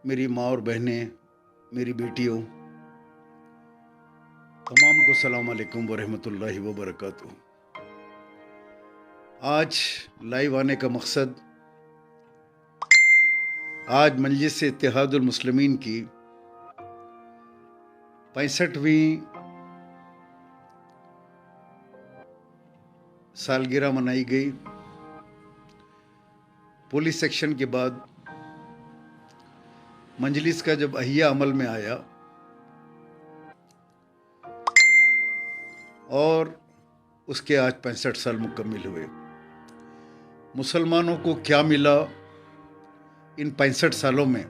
मेरी माँ और बहनें, मेरी बेटियों, तमाम को सलाम अलैकुम वरहमतुल्लाहि वबरकातुहू। आज लाइव आने का मकसद, आज मजलिस इत्तेहादुल मुस्लिमीन की 65वीं सालगिरह मनाई गई। पुलिस सेक्शन के बाद मजलिस का जब अहिया अमल में आया और उसके आज 65 साल मुकम्मिल हुए। मुसलमानों को क्या मिला इन 65 सालों में?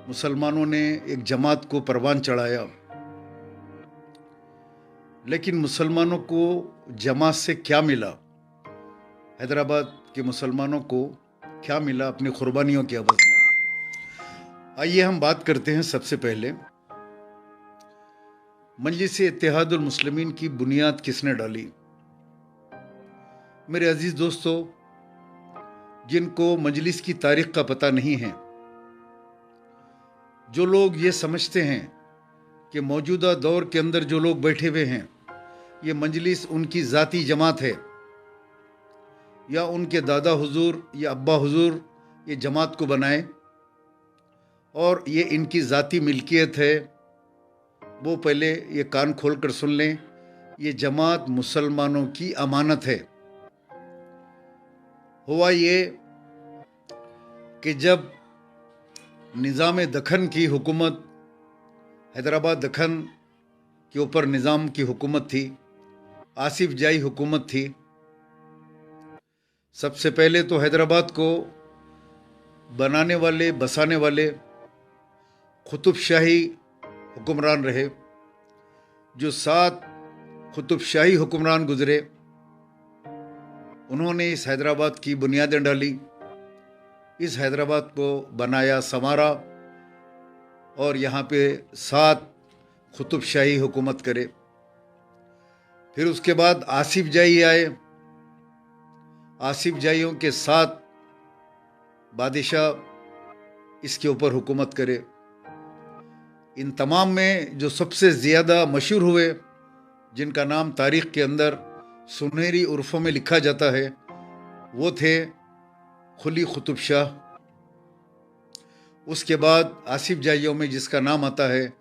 मुसलमानों ने एक जमात को परवान चढ़ाया, लेकिन मुसलमानों को जमात से क्या मिला? हैदराबाद के मुसलमानों को क्या मिला अपनी कुर्बानियों के अवज़ में? आइए हम बात करते हैं। सबसे पहले मजलिस इत्तेहादुल मुस्लिमीन की बुनियाद किसने डाली? मेरे अजीज दोस्तों, जिनको मजलिस की तारीख का पता नहीं है, जो लोग ये समझते हैं कि मौजूदा दौर के अंदर जो लोग बैठे हुए हैं ये मजलिस उनकी ज़ाती जमात है, या उनके दादा हुजूर या अब्बा हुजूर ये जमात को बनाए और ये इनकी ज़ाती मिल्कियत है, वो पहले ये कान खोल कर सुन लें। ये जमात मुसलमानों की अमानत है। हुआ ये कि जब निज़ाम दखन की हुकूमत, हैदराबाद दखन के ऊपर निज़ाम की हुकूमत थी, आसिफ जाही हुकूमत थी। सबसे पहले तो हैदराबाद को बनाने वाले, बसाने वाले कुतुब शाही हुक्मरान रहे। जो 7 कुतुब शाही हुक्मरान गुजरे, उन्होंने इस हैदराबाद की बुनियादें डाली, इस हैदराबाद को बनाया, संवारा और यहाँ पे 7 कुतुब शाही हुकूमत करे। फिर उसके बाद आसिफ जाही आए। आसिफ जाहियों के 7 बादशाह इसके ऊपर हुकूमत करे। इन तमाम में जो सबसे ज़्यादा मशहूर हुए, जिनका नाम तारीख़ के अंदर सुनहरी उर्फ़ों में लिखा जाता है, वो थे कुली कुतुब शाह। उसके बाद आसिफ जाहियों में जिसका नाम आता है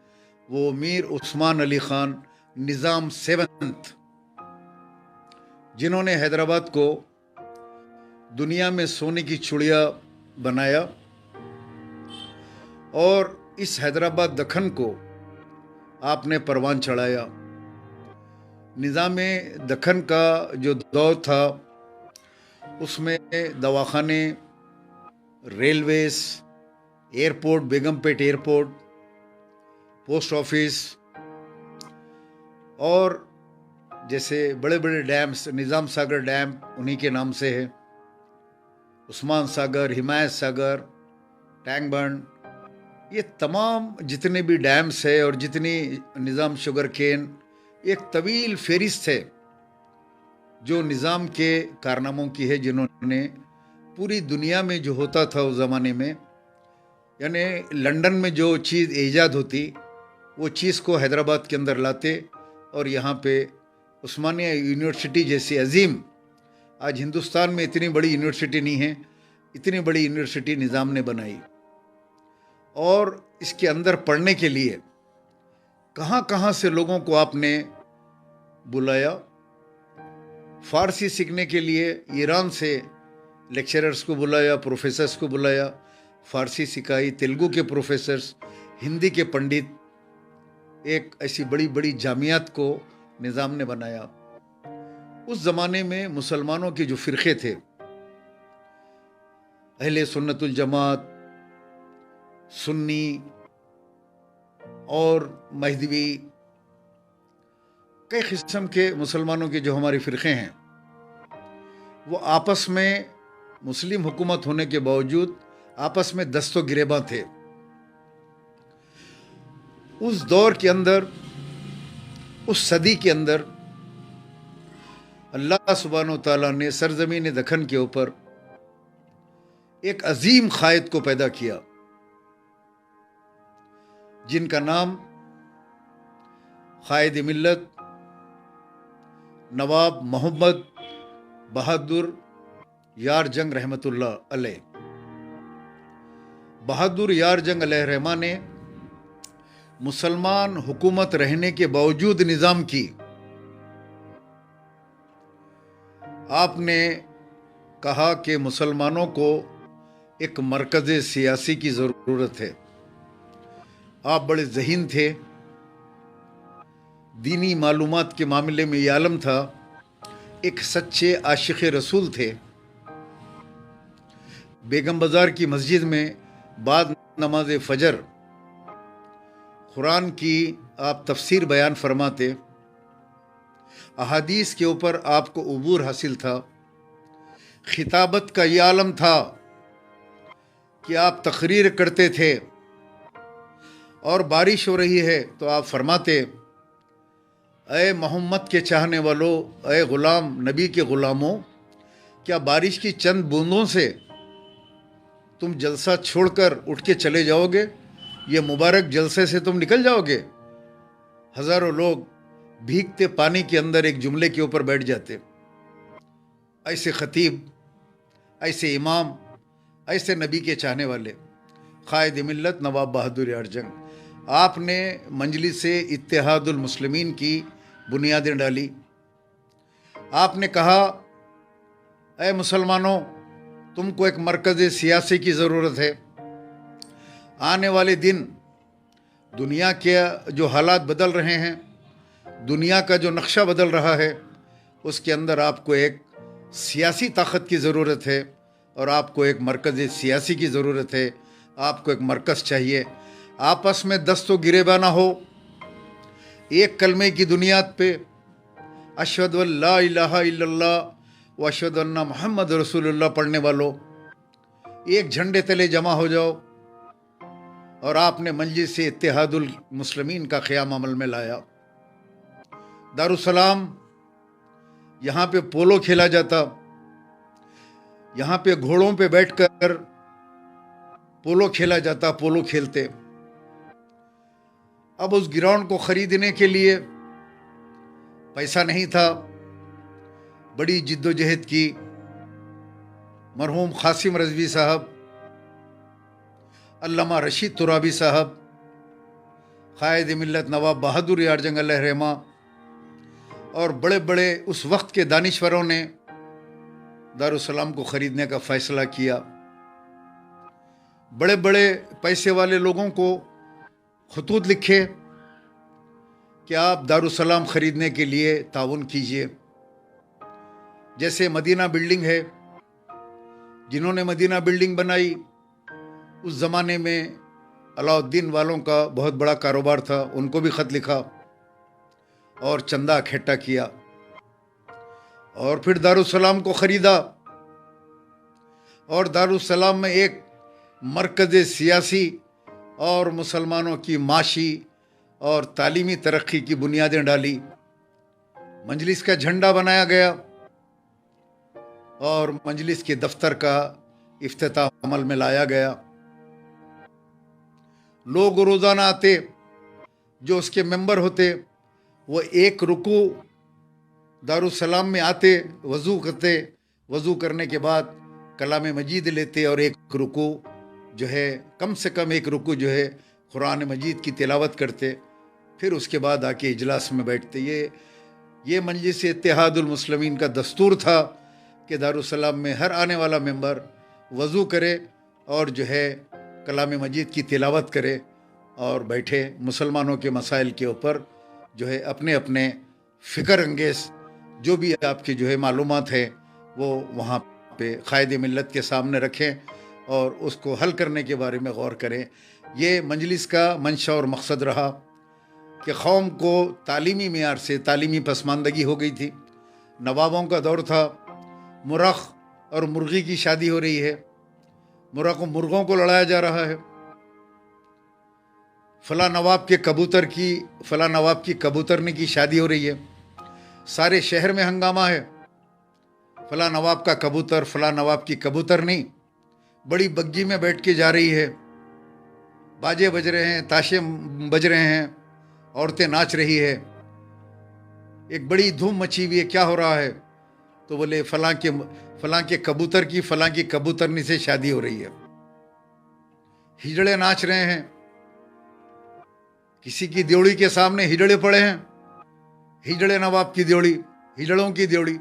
वो मीर उस्मान अली ख़ान निज़ाम 7th, जिन्होंने हैदराबाद को दुनिया में सोने की चिड़िया बनाया और इस हैदराबाद दखन को आपने परवान चढ़ाया। निज़ाम दखन का जो दौर था उसमें दवाखाने, Railways, airport, Begumpet airport, post office और जैसे बड़े बड़े डैम्स, निज़ाम सागर डैम उन्हीं के नाम से है, उस्मान सागर, हिमायत सागर, टैंक बंड, ये तमाम जितने भी डैम्स है और जितनी निज़ाम शुगर केन, एक तवील फहरिस्त है जो निज़ाम के कारनामों की है, जिन्होंने पूरी दुनिया में जो होता था उस ज़माने में, यानी लंदन में जो चीज़ ईजाद होती वो चीज़ को हैदराबाद के अंदर लाते और यहाँ पे उस्मानिया यूनिवर्सिटी जैसी अजीम, आज हिंदुस्तान में इतनी बड़ी यूनिवर्सिटी नहीं है, इतनी बड़ी यूनिवर्सिटी निज़ाम ने बनाई। और इसके अंदर पढ़ने के लिए कहाँ कहाँ से लोगों को आपने बुलाया। फ़ारसी सीखने के लिए ईरान से लेक्चरर्स को बुलाया, प्रोफेसर्स को बुलाया, फ़ारसी सिखाई, तेलुगु के प्रोफेसर्स, हिंदी के पंडित, एक ऐसी बड़ी बड़ी जामियात को निज़ाम ने बनाया। उस ज़माने में मुसलमानों के जो फ़िरक़े थे, अहले सुन्नतुल जमात, सुन्नी और महदवी, कई किस्म के मुसलमानों के जो हमारे फ़िरक़े हैं, वो आपस में मुस्लिम हुकूमत होने के बावजूद आपस में दस्तो गिरेबां थे। उस दौर के अंदर, उस सदी के अंदर अल्लाह सुब्हानो तआला ने सरज़मीन दखन के ऊपर एक अजीम कायद को पैदा किया, जिनका नाम कायद मिल्लत नवाब मोहम्मद बहादुर यार जंग रहमतुल्लाह अलैह। बहादुर यार जंग अलैह रहमा ने मुसलमान हुकूमत रहने के बावजूद निज़ाम की। आपने कहा कि मुसलमानों को एक मरकज़ सियासी की ज़रूरत है। आप बड़े ज़हीन थे, दीनी मालूमात के मामले में ये आलम था, एक सच्चे आशिक़ रसूल थे। बेगम बाज़ार की मस्जिद में बाद नमाज फ़जर कुरान की आप तफसीर बयान फरमाते, अहादीस के ऊपर आपको उबूर हासिल था। खिताबत का ये आलम था कि आप तकरीर करते थे और बारिश हो रही है तो आप फरमाते, ऐ मोहम्मद के चाहने वालों, ऐ ग़ुलाम नबी के ग़ुलामों, क्या बारिश की चंद बूंदों से तुम जलसा छोड़कर उठ के चले जाओगे? ये मुबारक जलसे से तुम निकल जाओगे? हज़ारों लोग भीगते पानी के अंदर एक जुमले के ऊपर बैठ जाते। ऐसे ख़तीब, ऐसे इमाम, ऐसे नबी के चाहने वाले कायद मिल्लत नवाब बहादुर यार जंग, आपने मंजलिस से इत्तेहादुल मुस्लिमीन की बुनियादें डाली। आपने कहा, ऐ मुसलमानों, तुमको एक मरकज़ सियासी की ज़रूरत है। आने वाले दिन दुनिया के जो हालात बदल रहे हैं, दुनिया का जो नक्शा बदल रहा है, उसके अंदर आपको एक सियासी ताकत की ज़रूरत है और आपको एक मरकज़ सियासी की ज़रूरत है। आपको एक मरकज़ चाहिए। आपस में दस्तो गिरेबा ना हो, एक कलमे की दुनियात पे अशहदु अल्ला इलाहा इल्लल्लाह व अशहदु अन्ना मुहम्मद रसूलुल्लाह पढ़ने वालों एक झंडे तले जमा हो जाओ। और आपने मजलिस से इत्तेहादुल मुस्लिमीन का क़याम अमल में लाया। दारुस्सलाम, यहाँ पे पोलो खेला जाता, यहाँ पे घोड़ों पे बैठकर पोलो खेला जाता, पोलो खेलते। अब उस ग्राउंड को ख़रीदने के लिए पैसा नहीं था। बड़ी जिद्दोजहद की मरहूम क़ासिम रज़वी साहब, अल्लामा रशीद तुराबी साहब, कायद मिल्लत नवाब बहादुर यार जंग अलैह रहमा और बड़े बड़े उस वक्त के दानिश्वरों ने दारुस्सलाम को ख़रीदने का फ़ैसला किया। बड़े बड़े पैसे वाले लोगों को खतूत लिखे कि आप दारुस्सलाम ख़रीदने के लिए ताउन कीजिए। जैसे मदीना बिल्डिंग है, जिन्होंने मदीना बिल्डिंग बनाई, उस ज़माने में अलाउद्दीन वालों का बहुत बड़ा कारोबार था, उनको भी ख़त लिखा और चंदा इकट्ठा किया और फिर दारुस्सलाम को ख़रीदा। और दारुस्सलाम में एक मरकज़ सियासी और मुसलमानों की माशी और तालीमी तरक्की की बुनियादें डाली। मजलिस का झंडा बनाया गया और मजलिस के दफ्तर का इफ्तिताह अमल में लाया गया। लोग रोज़ाना आते, जो उसके मेंबर होते, वो एक रुकू दारुस्सलाम में आते, वज़ू करते, वज़ू करने के बाद कलाम मजीद लेते और एक रुकू जो है, कम से कम एक रुकू जो है, कुरान मजीद की तिलावत करते। फिर उसके बाद आके इजलास में बैठते। ये मजलिस इत्तेहादुल मुस्लिमीन का दस्तूर था कि दारुस्सलाम में हर आने वाला मेंबर वज़ू करे और जो है कलाम मजीद की तिलावत करे और बैठे मुसलमानों के मसाइल के ऊपर जो है अपने अपने फ़िक्र अंगेज़ जो भी आपकी जो है मालूमात है वो वहाँ पे कायद मिल्लत के सामने रखें और उसको हल करने के बारे में गौर करें। ये मजलिस का मंशा और मकसद रहा कि कौम को तालीमी मेयार से तालीमी पसमानदगी हो गई थी। नवाबों का दौर था, मुर्ग़ और मुर्गी की शादी हो रही है, मुर्गों को लड़ाया जा रहा है। फ़लाँ नवाब के कबूतर की फ़लाँ नवाब की कबूतरनी की शादी हो रही है, सारे शहर में हंगामा है। फ़लाँ नवाब का कबूतर, फ़लाँ नवाब की कबूतरनी, बड़ी बग्गी में बैठ के जा रही है, बाजे बज रहे हैं, ताशे बज रहे हैं, औरतें नाच रही है, एक बड़ी धूम मची हुई है, क्या हो रहा है? तो बोले फलां के कबूतर की फलां की कबूतरनी से शादी हो रही है। हिजड़े नाच रहे हैं, किसी की द्योड़ी के सामने हिजड़े पड़े हैं, हिजड़े नवाब की द्योड़ी, हिजड़ों की द्योड़ी।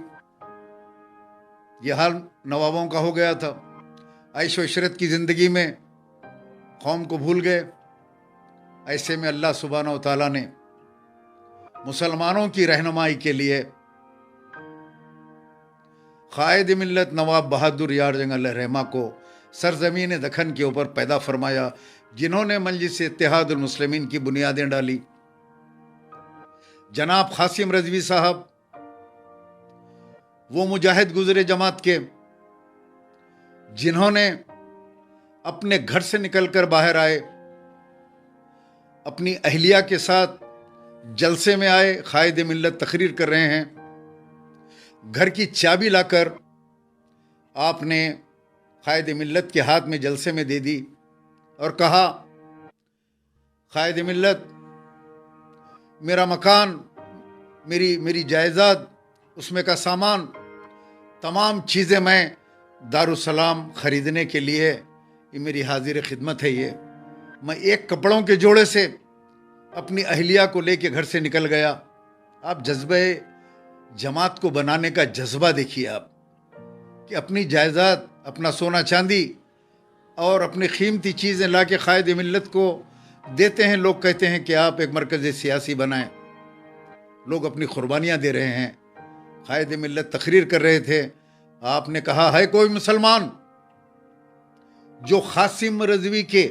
यह हाल नवाबों का हो गया था। ऐशो इशरत की जिंदगी में कौम को भूल गए। ऐसे में अल्लाह सुब्हानहू व तआला ने मुसलमानों की रहनुमाई के लिए कायद मिल्लत नवाब बहादुर यार जंग अलैहि रहमा को सरजमीन दखन के ऊपर पैदा फरमाया, जिन्होंने मजलिस इत्तेहादुल मुस्लिमीन की बुनियादें डाली। जनाब कासिम रजवी साहब, वो मुजाहिद गुजरे जमात के, जिन्होंने अपने घर से निकलकर बाहर आए, अपनी अहलिया के साथ जलसे में आए, कायद मिल्लत तकरीर कर रहे हैं। घर की चाबी लाकर आपने कायद मिल्लत के हाथ में जलसे में दे दी और कहा, कायद मिल्लत, मेरा मकान, मेरी जायदाद, उसमें का सामान, तमाम चीज़ें मैं दारुसलाम ख़रीदने के लिए ये मेरी हाजिर खिदमत है। ये मैं एक कपड़ों के जोड़े से अपनी अहलिया को लेके घर से निकल गया। आप जज्बे जमात को बनाने का जज्बा देखिए आप, कि अपनी जायदाद, अपना सोना चांदी और अपनी कीमती चीज़ें ला के कायद मिल्लत को देते हैं। लोग कहते हैं कि आप एक मरकज़ सियासी बनाएं। लोग अपनी कुर्बानियाँ दे रहे हैं। कायद मिल्लत तकरीर कर रहे थे। आपने कहा, है कोई मुसलमान जो कासिम रजवी के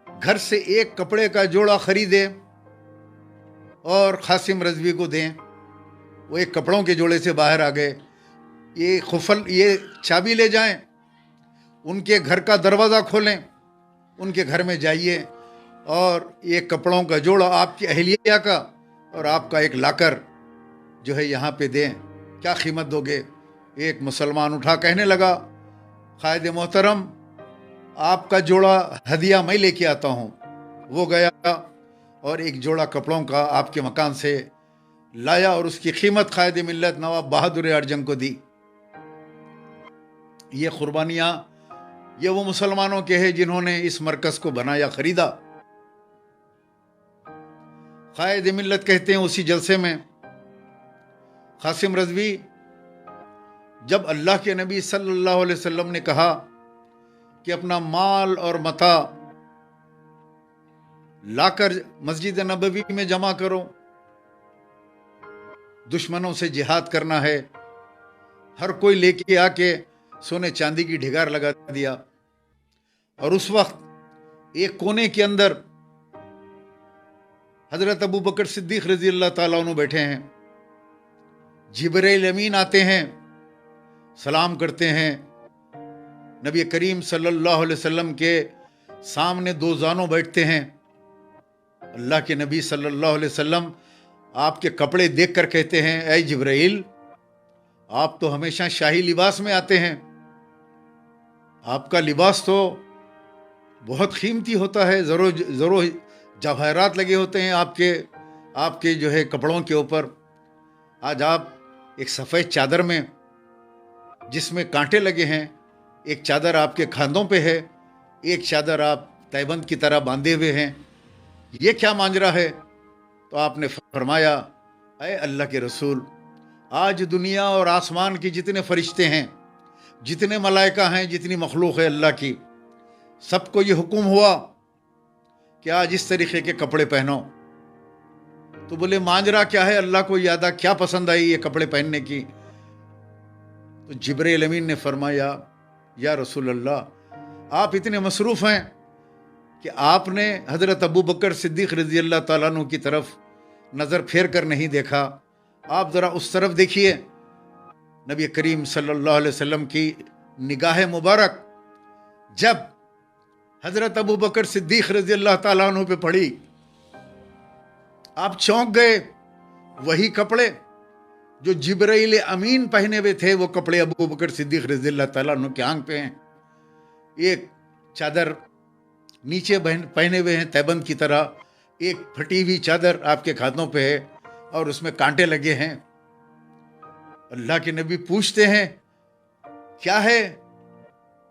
घर से एक कपड़े का जोड़ा खरीदे और कासिम रजवी को दें? वो एक कपड़ों के जोड़े से बाहर आ गए। ये चाबी ले जाएं, उनके घर का दरवाज़ा खोलें, उनके घर में जाइए और एक कपड़ों का जोड़ा आपकी अहलिया का और आपका एक लाकर जो है यहाँ पे दें। क्या कीमत दोगे? एक मुसलमान उठा कहने लगा, कायद मोहतरम, आपका जोड़ा हदिया मैं लेके आता हूँ। वो गया और एक जोड़ा कपड़ों का आपके मकान से लाया और उसकी कीमत कायद मिल्लत नवाब बहादुर यार जंग को दी। ये कुर्बानियाँ ये वो मुसलमानों के हैं जिन्होंने इस मरकज़ को बनाया, खरीदा। कायद मिल्लत कहते हैं, उसी जलसे में कासिम रजवी, जब अल्लाह के नबी सल्लल्लाहु अलैहि वसल्लम ने कहा कि अपना माल और मता लाकर मस्जिद नबवी में जमा करो, दुश्मनों से जिहाद करना है, हर कोई लेके आके सोने चांदी की ढिगार लगा दिया। और उस वक्त एक कोने के अंदर हजरत अबू बकर सिद्दीक रजी अल्लाह ताला अन्हु बैठे हैं। जिब्राइल अमीन आते हैं, सलाम करते हैं। नबी करीम सल्लल्लाहु अलैहि वसल्लम के सामने दो जानों बैठते हैं। अल्लाह के नबी सल्लल्लाहु अलैहि वसल्लम आपके कपड़े देखकर कहते हैं, ऐ जिब्राइल, आप तो हमेशा शाही लिबास में आते हैं, आपका लिबास तो बहुत कीमती होता है, ज़रो जवाहरात लगे होते हैं आपके जो है कपड़ों के ऊपर। आज आप एक सफ़ेद चादर में जिसमें कांटे लगे हैं, एक चादर आपके खांदों पे है, एक चादर आप तैबंद की तरह बांधे हुए हैं, ये क्या मांजरा है? तो आपने फरमाया, ऐ अल्लाह के रसूल, आज दुनिया और आसमान के जितने फरिश्ते हैं, जितने मलाइका हैं, जितनी मखलूक है अल्लाह की, सबको ये हुक्म हुआ कि आज इस तरीके के कपड़े पहनो। तो बोले, मांजरा क्या है? अल्लाह को यादा क्या पसंद आई ये कपड़े पहनने की? तो जिब्राइल अमीन ने फरमाया, या रसूल अल्लाह, आप इतने मसरूफ़ हैं कि आपने हज़रत अबू बकर सिद्दीक़ रज़ी अल्लाह ताला अन्हु की तरफ नज़र फेर कर नहीं देखा। आप ज़रा उस तरफ देखिए। नबी करीम सल्लल्लाहु अलैहि वसल्लम की निगाह मुबारक जब हज़रत अबू बकर सिद्दीक़ रज़ी अल्लाह ताला अन्हु पे पड़ी, आप चौंक गए। वही कपड़े जो जिब्राइल अमीन पहने हुए थे, वो कपड़े अबू बकर सिद्दीक़ रज़ी अल्लाह ताला अन्हु के आंख पे हैं। एक चादर नीचे पहने हुए हैं तैबंद की तरह, एक फटी हुई चादर आपके खातों पे है और उसमें कांटे लगे हैं। अल्लाह के नबी पूछते हैं क्या है?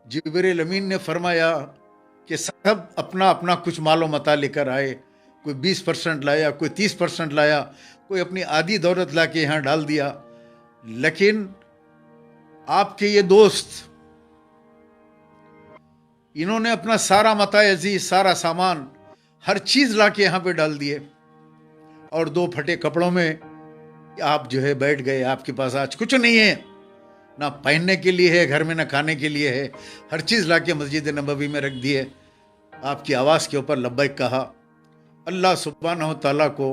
जिब्रील अमीन ने फरमाया कि सब अपना अपना कुछ मालो मता लेकर आए। कोई 20% लाया, कोई 30% लाया, कोई अपनी आधी दौलत ला के यहाँ डाल दिया। लेकिन आपके ये दोस्त, इन्होंने अपना सारा मता अजीज, सारा सामान, हर चीज ला के यहाँ पे डाल दिए और 2 फटे कपड़ों में आप जो है बैठ गए। आपके पास आज कुछ नहीं है, ना पहनने के लिए है घर में, ना खाने के लिए है। हर चीज ला के मस्जिद नबवी में रख दिए। आपकी आवाज के ऊपर लब्बैक कहा। अल्लाह सुब्हानहू तआला को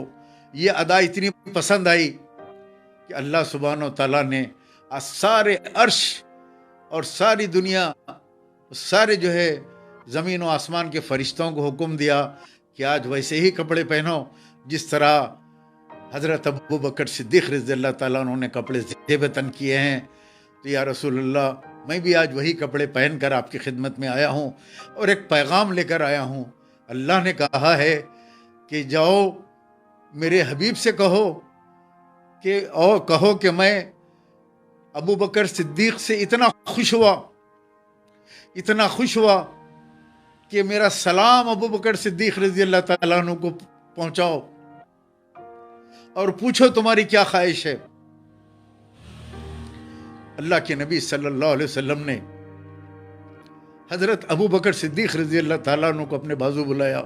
ये अदा इतनी पसंद आई कि अल्लाह सुब्हानहू तआला ने आज सारे अर्श और सारी दुनिया, सारे जो है ज़मीन और आसमान के फरिश्तों को हुक्म दिया कि आज वैसे ही कपड़े पहनो जिस तरह हज़रत अबू बकर सिद्दीक़ रज़ियल्लाहु ताला उन्होंने कपड़े ज़ेब-ए-तन किए हैं। तो या रसूलल्लाह, मैं भी आज वही कपड़े पहनकर आपकी खिदमत में आया हूँ और एक पैगाम लेकर आया हूँ। अल्लाह ने कहा है कि जाओ मेरे हबीब से कहो कि मैं अबू बकर सिद्दीक़ से इतना खुश हुआ कि मेरा सलाम अबू बकर सिद्दीक़ रज़ियल्लाहु ताला अन्हु को पहुंचाओ और पूछो तुम्हारी क्या ख्वाहिश है। अल्लाह के नबी सल्लल्लाहु अलैहि वसल्लम ने हजरत अबू बकर सिद्दीक़ रज़ियल्लाहु ताला अन्हु को अपने बाजू बुलाया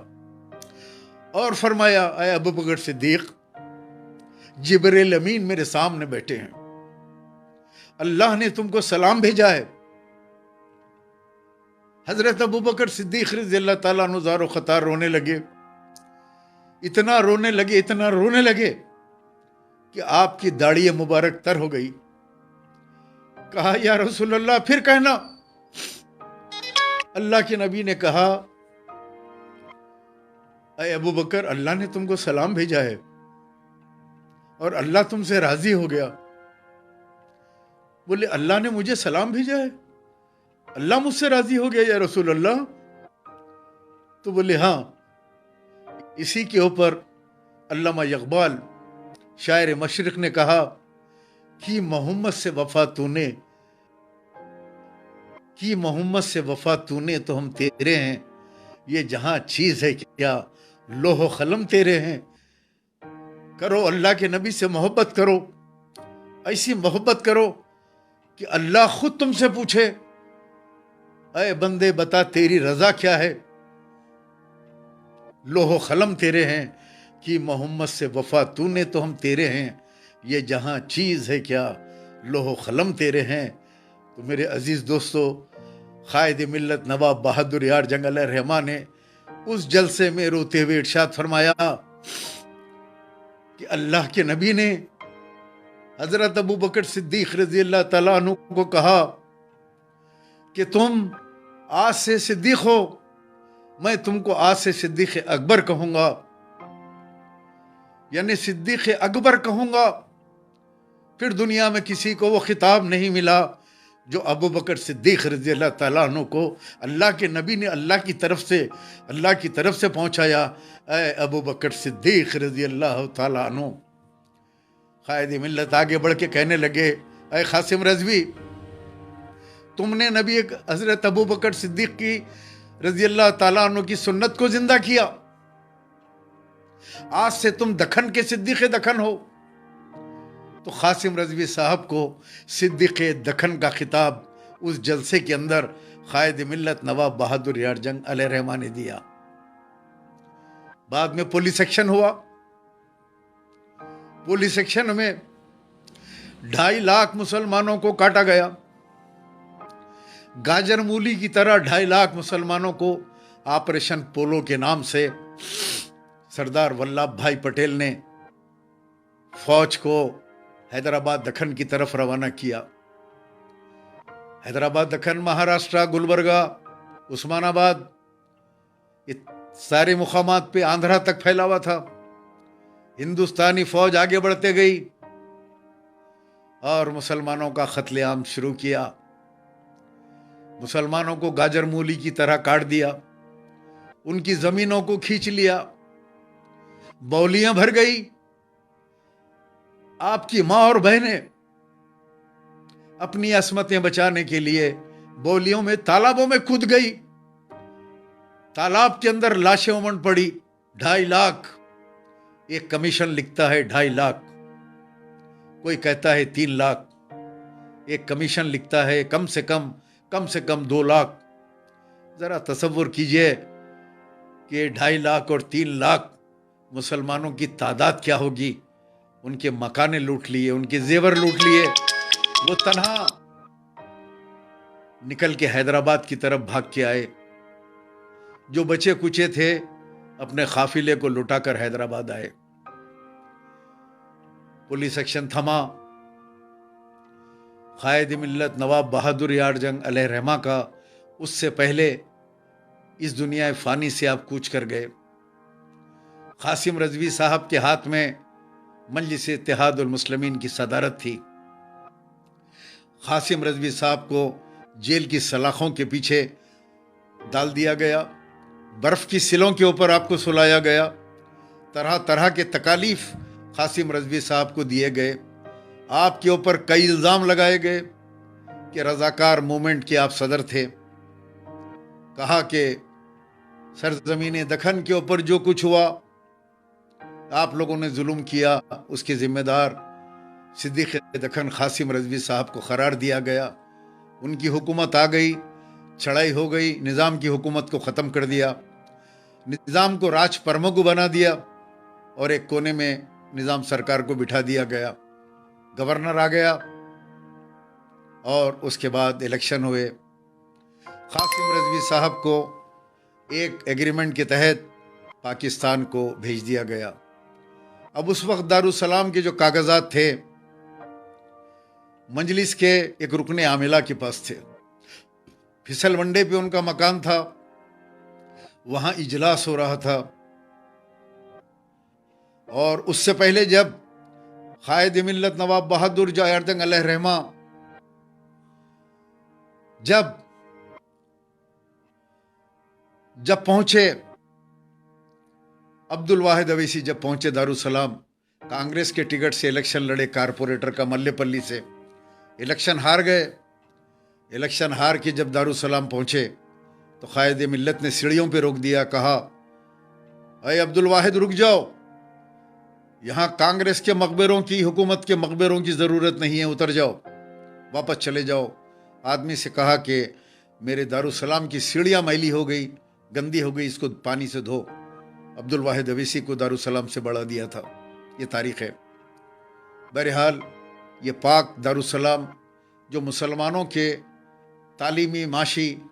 और फरमाया, अय अबू बकर सिद्दीक़, जिब्रील अमीन मेरे सामने बैठे हैं, अल्लाह ने तुमको सलाम भेजा है। हजरत अबू बकर सिद्दीक़ रज़ियल्लाहु ताला अन्हु ज़ारो ख़तार रोने लगे। इतना रोने लगे कि आपकी दाढ़ी मुबारक तर हो गई। कहा, या रसूल अल्लाह फिर कहना। अल्लाह के नबी ने कहा, अय अबू बकर, अल्लाह ने तुमको सलाम भेजा है और अल्लाह तुमसे राजी हो गया। बोले, अल्लाह ने मुझे सलाम भेजा है, अल्लाह मुझसे राजी हो गया या रसूल अल्लाह? तो बोले, हाँ। इसी के ऊपर अल्लामा इक़बाल शायर मशरिक़ ने कहा कि मोहम्मद से वफा तूने तो हम तेरे हैं, ये जहां चीज है क्या लोहो कलम तेरे हैं। करो अल्लाह के नबी से मोहब्बत करो, ऐसी मोहब्बत करो कि अल्लाह खुद तुमसे पूछे, अय बंदे बता तेरी रजा क्या है। लोहो कलम तेरे हैं कि मोहम्मद से वफा तूने तो हम तेरे हैं, ये जहां चीज है क्या लोहो कलम तेरे हैं। तो मेरे अजीज दोस्तों, कायद मिल्लत नवाब बहादुर यार जंग अलैहिर्रहमान ने उस जलसे में रोते हुए इरशाद फरमाया कि अल्लाह के नबी ने हजरत अबू बकर सिद्दीक़ रज़ियल्लाहु ताला अन्हु को कहा कि तुम आज से सिद्दीक़ हो, मैं तुमको आज से सिद्दीक़ अकबर कहूंगा, यानी सिद्दीक़ अकबर कहूंगा। फिर दुनिया में किसी को वो खिताब नहीं मिला जो अबू बकर सिद्दीक़ रज़ियल्लाहु ताला अन्हु को अल्लाह के नबी ने अल्लाह की तरफ से पहुंचाया। ऐ अबू बकर सिद्दीक़ रज़ियल्लाहु ताला अन्हु। कायद मिल्लत आगे बढ़ के कहने लगे, ऐ कासिम रज़वी, तुमने नबी हज़रत अबू बकर सिद्दीक़ की रज़ियल्लाहु ताला अन्हु की सुन्नत को जिंदा किया। आज से तुम दखन के सिद्दीक़ दखन हो। तो कासिम रज़वी साहब को सिद्दीक़ दखन का खिताब उस जलसे के अंदर कायद मिल्लत नवाब बहादुर यार जंग अलैहिर्रहमान ने दिया। बाद में पुलिस एक्शन हुआ। पुलिस एक्शन में 2.5 लाख मुसलमानों को काटा गया। गाजर मूली की तरह 2.5 लाख मुसलमानों को ऑपरेशन पोलो के नाम से सरदार वल्लभ भाई पटेल ने फौज को हैदराबाद दखन की तरफ रवाना किया। हैदराबाद दखन, महाराष्ट्र, गुलबर्गा, उस्मानाबाद, ये सारे मुकामात पे आंध्रा तक फैला हुआ था। हिंदुस्तानी फौज आगे बढ़ते गई और मुसलमानों का कत्लेआम शुरू किया। मुसलमानों को गाजर मूली की तरह काट दिया, उनकी जमीनों को खींच लिया, बौलियां भर गई। आपकी मां और बहनें अपनी असमतें बचाने के लिए बौलियों में, तालाबों में कूद गई। तालाब के अंदर लाशें उमड़ पड़ी। 2.5 लाख, एक कमीशन लिखता है 2.5 लाख, कोई कहता है 3 लाख, एक कमीशन लिखता है कम से कम 2 लाख। जरा तसव्वुर कीजिए कि 2.5 लाख और 3 लाख मुसलमानों की तादाद क्या होगी। उनके मकाने लूट लिए, उनके जेवर लूट लिए। वो तन्हा निकल के हैदराबाद की तरफ भाग के आए। जो बचे कुचे थे अपने काफिले को लुटाकर हैदराबाद आए। पुलिस एक्शन थमा। कायद मिल्लत नवाब बहादुर यार जंग अलैहि रहमा का उससे पहले इस दुनिया फानी से आप कूच कर गए। कासिम रजवी साहब के हाथ में मजलिस इत्तेहादुल मुस्लिमीन की सदारत थी। कासिम रजवी साहब को जेल की सलाखों के पीछे डाल दिया गया, बर्फ की सिलों के ऊपर आपको सुलाया गया। तरह तरह के तकालीफ कासिम रजवी साहब को दिए गए। आपके ऊपर कई इल्ज़ाम लगाए गए कि रज़ाकार मूवमेंट के आप सदर थे। कहा कि सरजमीन दखन के ऊपर जो कुछ हुआ, आप लोगों ने जुल्म किया, उसके जिम्मेदार सिद्दीक़ दखन कासिम रजवी साहब को करार दिया गया। उनकी हुकूमत आ गई, चढ़ाई हो गई, निज़ाम की हुकूमत को ख़त्म कर दिया, निज़ाम को राज प्रमुख बना दिया और एक कोने में निज़ाम सरकार को बिठा दिया गया। गवर्नर आ गया और उसके बाद इलेक्शन हुए। कासिम रजवी साहब को एक एग्रीमेंट के तहत पाकिस्तान को भेज दिया गया। अब उस वक्त दारुसलाम के जो कागजात थे मजलिस के एक रुकने आमिला के पास थे। फिसल वंडे पे उनका मकान था, वहां इजलास हो रहा था। और उससे पहले जब कायद मिल्लत नवाब बहादुर यार जंग अलैहि रहमा जब पहुंचे, अब्दुल वाहिद अवैसी जब पहुंचे दारुसलाम, कांग्रेस के टिकट से इलेक्शन लड़े, कारपोरेटर का मल्लेपल्ली से, इलेक्शन हार गए। इलेक्शन हार के जब दारुसलाम पहुंचे तो कायद मिल्लत ने सीढ़ियों पे रोक दिया। कहा, अरे अब्दुल वाहिद रुक जाओ, यहां कांग्रेस के मकबरों की, हुकूमत के मकबरों की जरूरत नहीं है, उतर जाओ, वापस चले जाओ। आदमी से कहा कि मेरे दारुसलाम की सीढ़ियां मैली हो गई, गंदी हो गई, इसको पानी से धो। अब्दुल वाहिद अवैसी को दारुसलाम से बढ़ा दिया था। ये तारीख है। बहरहाल ये पाक दारुसलाम जो मुसलमानों के तालीमी माशी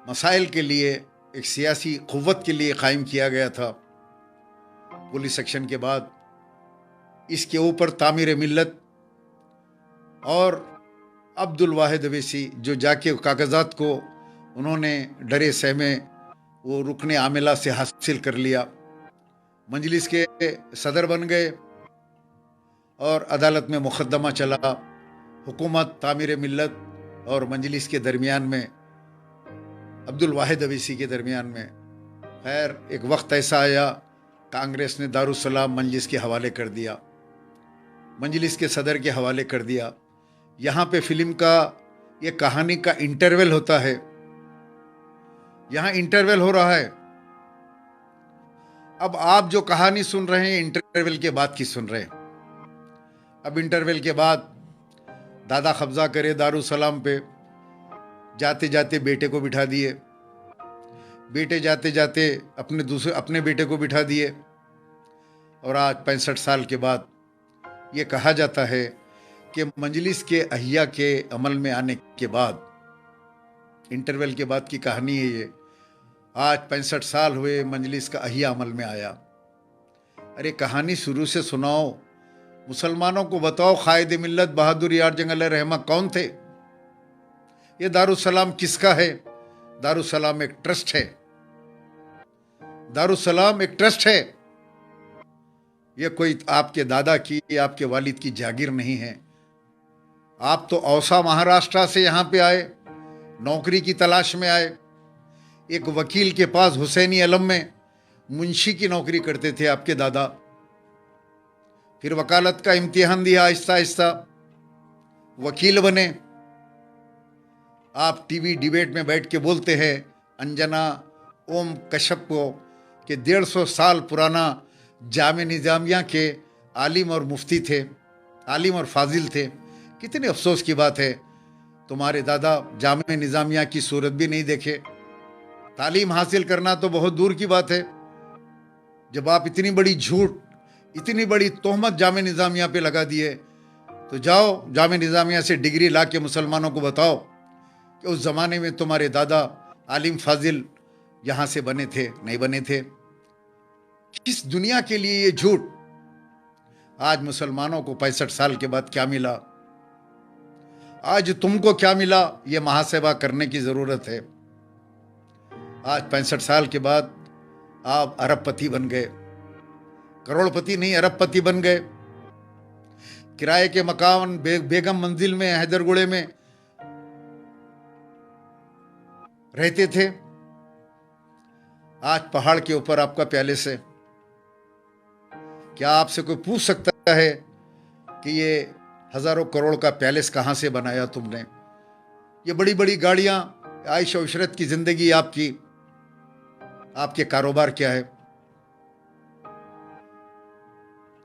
मसाइल के लिए, एक सियासी क़ुव्वत के लिए कायम किया गया था। पुलिस एक्शन के बाद इसके ऊपर तामीर मिल्लत और अब्दुल वाहिद अवैसी जो जाके कागजात को उन्होंने डरे सहमे वो रुकने आमिला से हासिल कर लिया, मजलिस के सदर बन गए और अदालत में मुकदमा चला। हुकूमत, तामीर मिल्लत और मजलिस के दरमियान में, अब्दुल वाहिद अवैसी के दरमियान में। खैर एक वक्त ऐसा आया, कांग्रेस ने दारुसलाम मजलिस के हवाले कर दिया, मजलिस के सदर के हवाले कर दिया। यहाँ पे फिल्म का, ये कहानी का इंटरवल होता है, यहाँ इंटरवल हो रहा है। अब आप जो कहानी सुन रहे हैं इंटरवल के बाद की सुन रहे हैं। अब इंटरवल के बाद दादा कब्जा करे दारुसलाम पे, जाते जाते बेटे को बिठा दिए, बेटे जाते जाते अपने बेटे को बिठा दिए। और आज 65 साल के बाद ये कहा जाता है कि मजलिस के अहिया के अमल में आने के बाद, इंटरवल के बाद की कहानी है ये। आज 65 साल हुए मजलिस का अहिया अमल में आया। अरे कहानी शुरू से सुनाओ, मुसलमानों को बताओ कायद मिल्लत बहादुर यार जंग अलैहि रहमा कौन थे? ये दारुसलाम किसका है? दारुसलाम एक ट्रस्ट है। दारुसलाम एक ट्रस्ट है। ये कोई आपके दादा की, आपके वालिद की जागीर नहीं है। आप तो औसा महाराष्ट्र से यहाँ पे आए, नौकरी की तलाश में आए। एक वकील के पास हुसैनी अलम में मुंशी की नौकरी करते थे आपके दादा। फिर वकालत का इम्तिहान दिया, आहिस्ता आहिस्ता वकील बने। आप टीवी डिबेट में बैठ के बोलते हैं अंजना ओम कश्यप को कि 150 साल पुराना जामे निज़ामिया के आलिम और मुफ्ती थे, आलिम और फाजिल थे। कितने अफसोस की बात है, तुम्हारे दादा जामे निज़ामिया की सूरत भी नहीं देखे। तालीम हासिल करना तो बहुत दूर की बात है। जब आप इतनी बड़ी झूठ, इतनी बड़ी तोहमत जामे निज़ामिया पे लगा दिए, तो जाओ जामे निज़ामिया से डिग्री ला के मुसलमानों को बताओ कि उस ज़माने में तुम्हारे दादा आलिम फाजिल यहाँ से बने थे, नहीं बने थे। किस दुनिया के लिए ये झूठ? आज मुसलमानों को 65 साल के बाद क्या मिला, आज तुमको क्या मिला, ये महासेवा करने की ज़रूरत है। आज 65 साल के बाद आप अरबपति बन गए, करोड़पति नहीं अरबपति बन गए। किराए के मकान बेगम मंजिल में हैदरगुड़े में रहते थे, आज पहाड़ के ऊपर आपका पैलेस है। क्या आपसे कोई पूछ सकता है कि ये हजारों करोड़ का पैलेस कहां से बनाया तुमने? ये बड़ी बड़ी गाड़ियां, आयश और इशरत की जिंदगी आपकी, आपके कारोबार क्या है?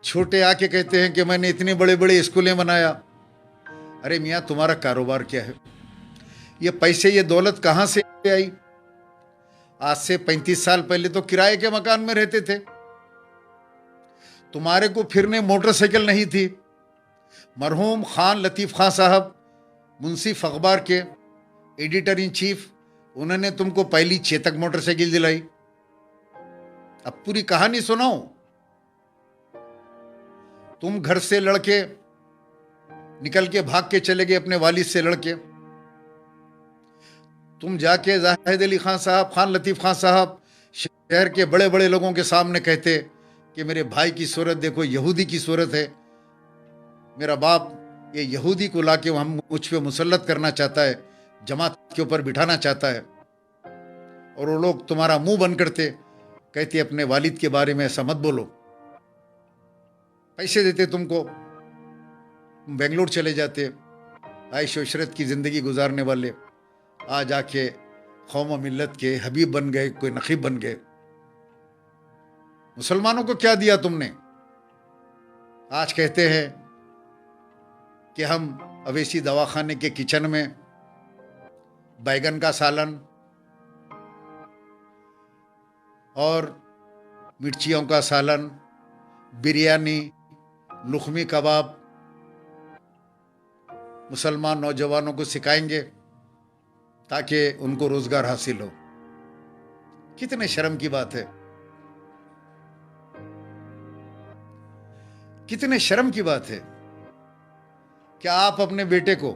छोटे आके कहते हैं कि मैंने इतने बड़े बड़े स्कूलें बनाया। अरे मियाँ, तुम्हारा कारोबार क्या है? ये पैसे, ये दौलत कहां से आई? आज से 35 साल पहले तो किराए के मकान में रहते थे। तुम्हारे को फिरने मोटरसाइकिल नहीं थी। मरहूम खान लतीफ़ खां साहब, मुंसिफ अखबार के एडिटर इन चीफ, उन्होंने तुमको पहली चेतक मोटरसाइकिल दिलाई। अब पूरी कहानी सुनाओ। तुम घर से लड़के निकल के भाग के चले गए अपने वालिद से लड़के। तुम जाके जाहिद अली खान साहब, खान लतीफ़ खान साहब, शहर के बड़े बड़े लोगों के सामने कहते कि मेरे भाई की सूरत देखो, यहूदी की सूरत है, मेरा बाप ये यहूदी को लाके हम मुझ पे मुसल्लत करना चाहता है, जमात के ऊपर बिठाना चाहता है। और वो लोग तुम्हारा मुंह बंद करते, कहते अपने वालिद के बारे में ऐसा मत बोलो। पैसे देते तुमको, तुम बेंगलोर चले जाते, आयश इशरत की ज़िंदगी गुजारने वाले आज आके कौम और मिल्लत के हबीब बन गए, कोई नकीब बन गए। मुसलमानों को क्या दिया तुमने? आज कहते हैं कि हम अवेसी दवाखाने के किचन में बैगन का सालन और मिर्चियों का सालन, बिरयानी, लुखमी कबाब मुसलमान नौजवानों को सिखाएंगे ताकि उनको रोजगार हासिल हो। कितने शर्म की बात है, कितने शर्म की बात है। क्या आप अपने बेटे को,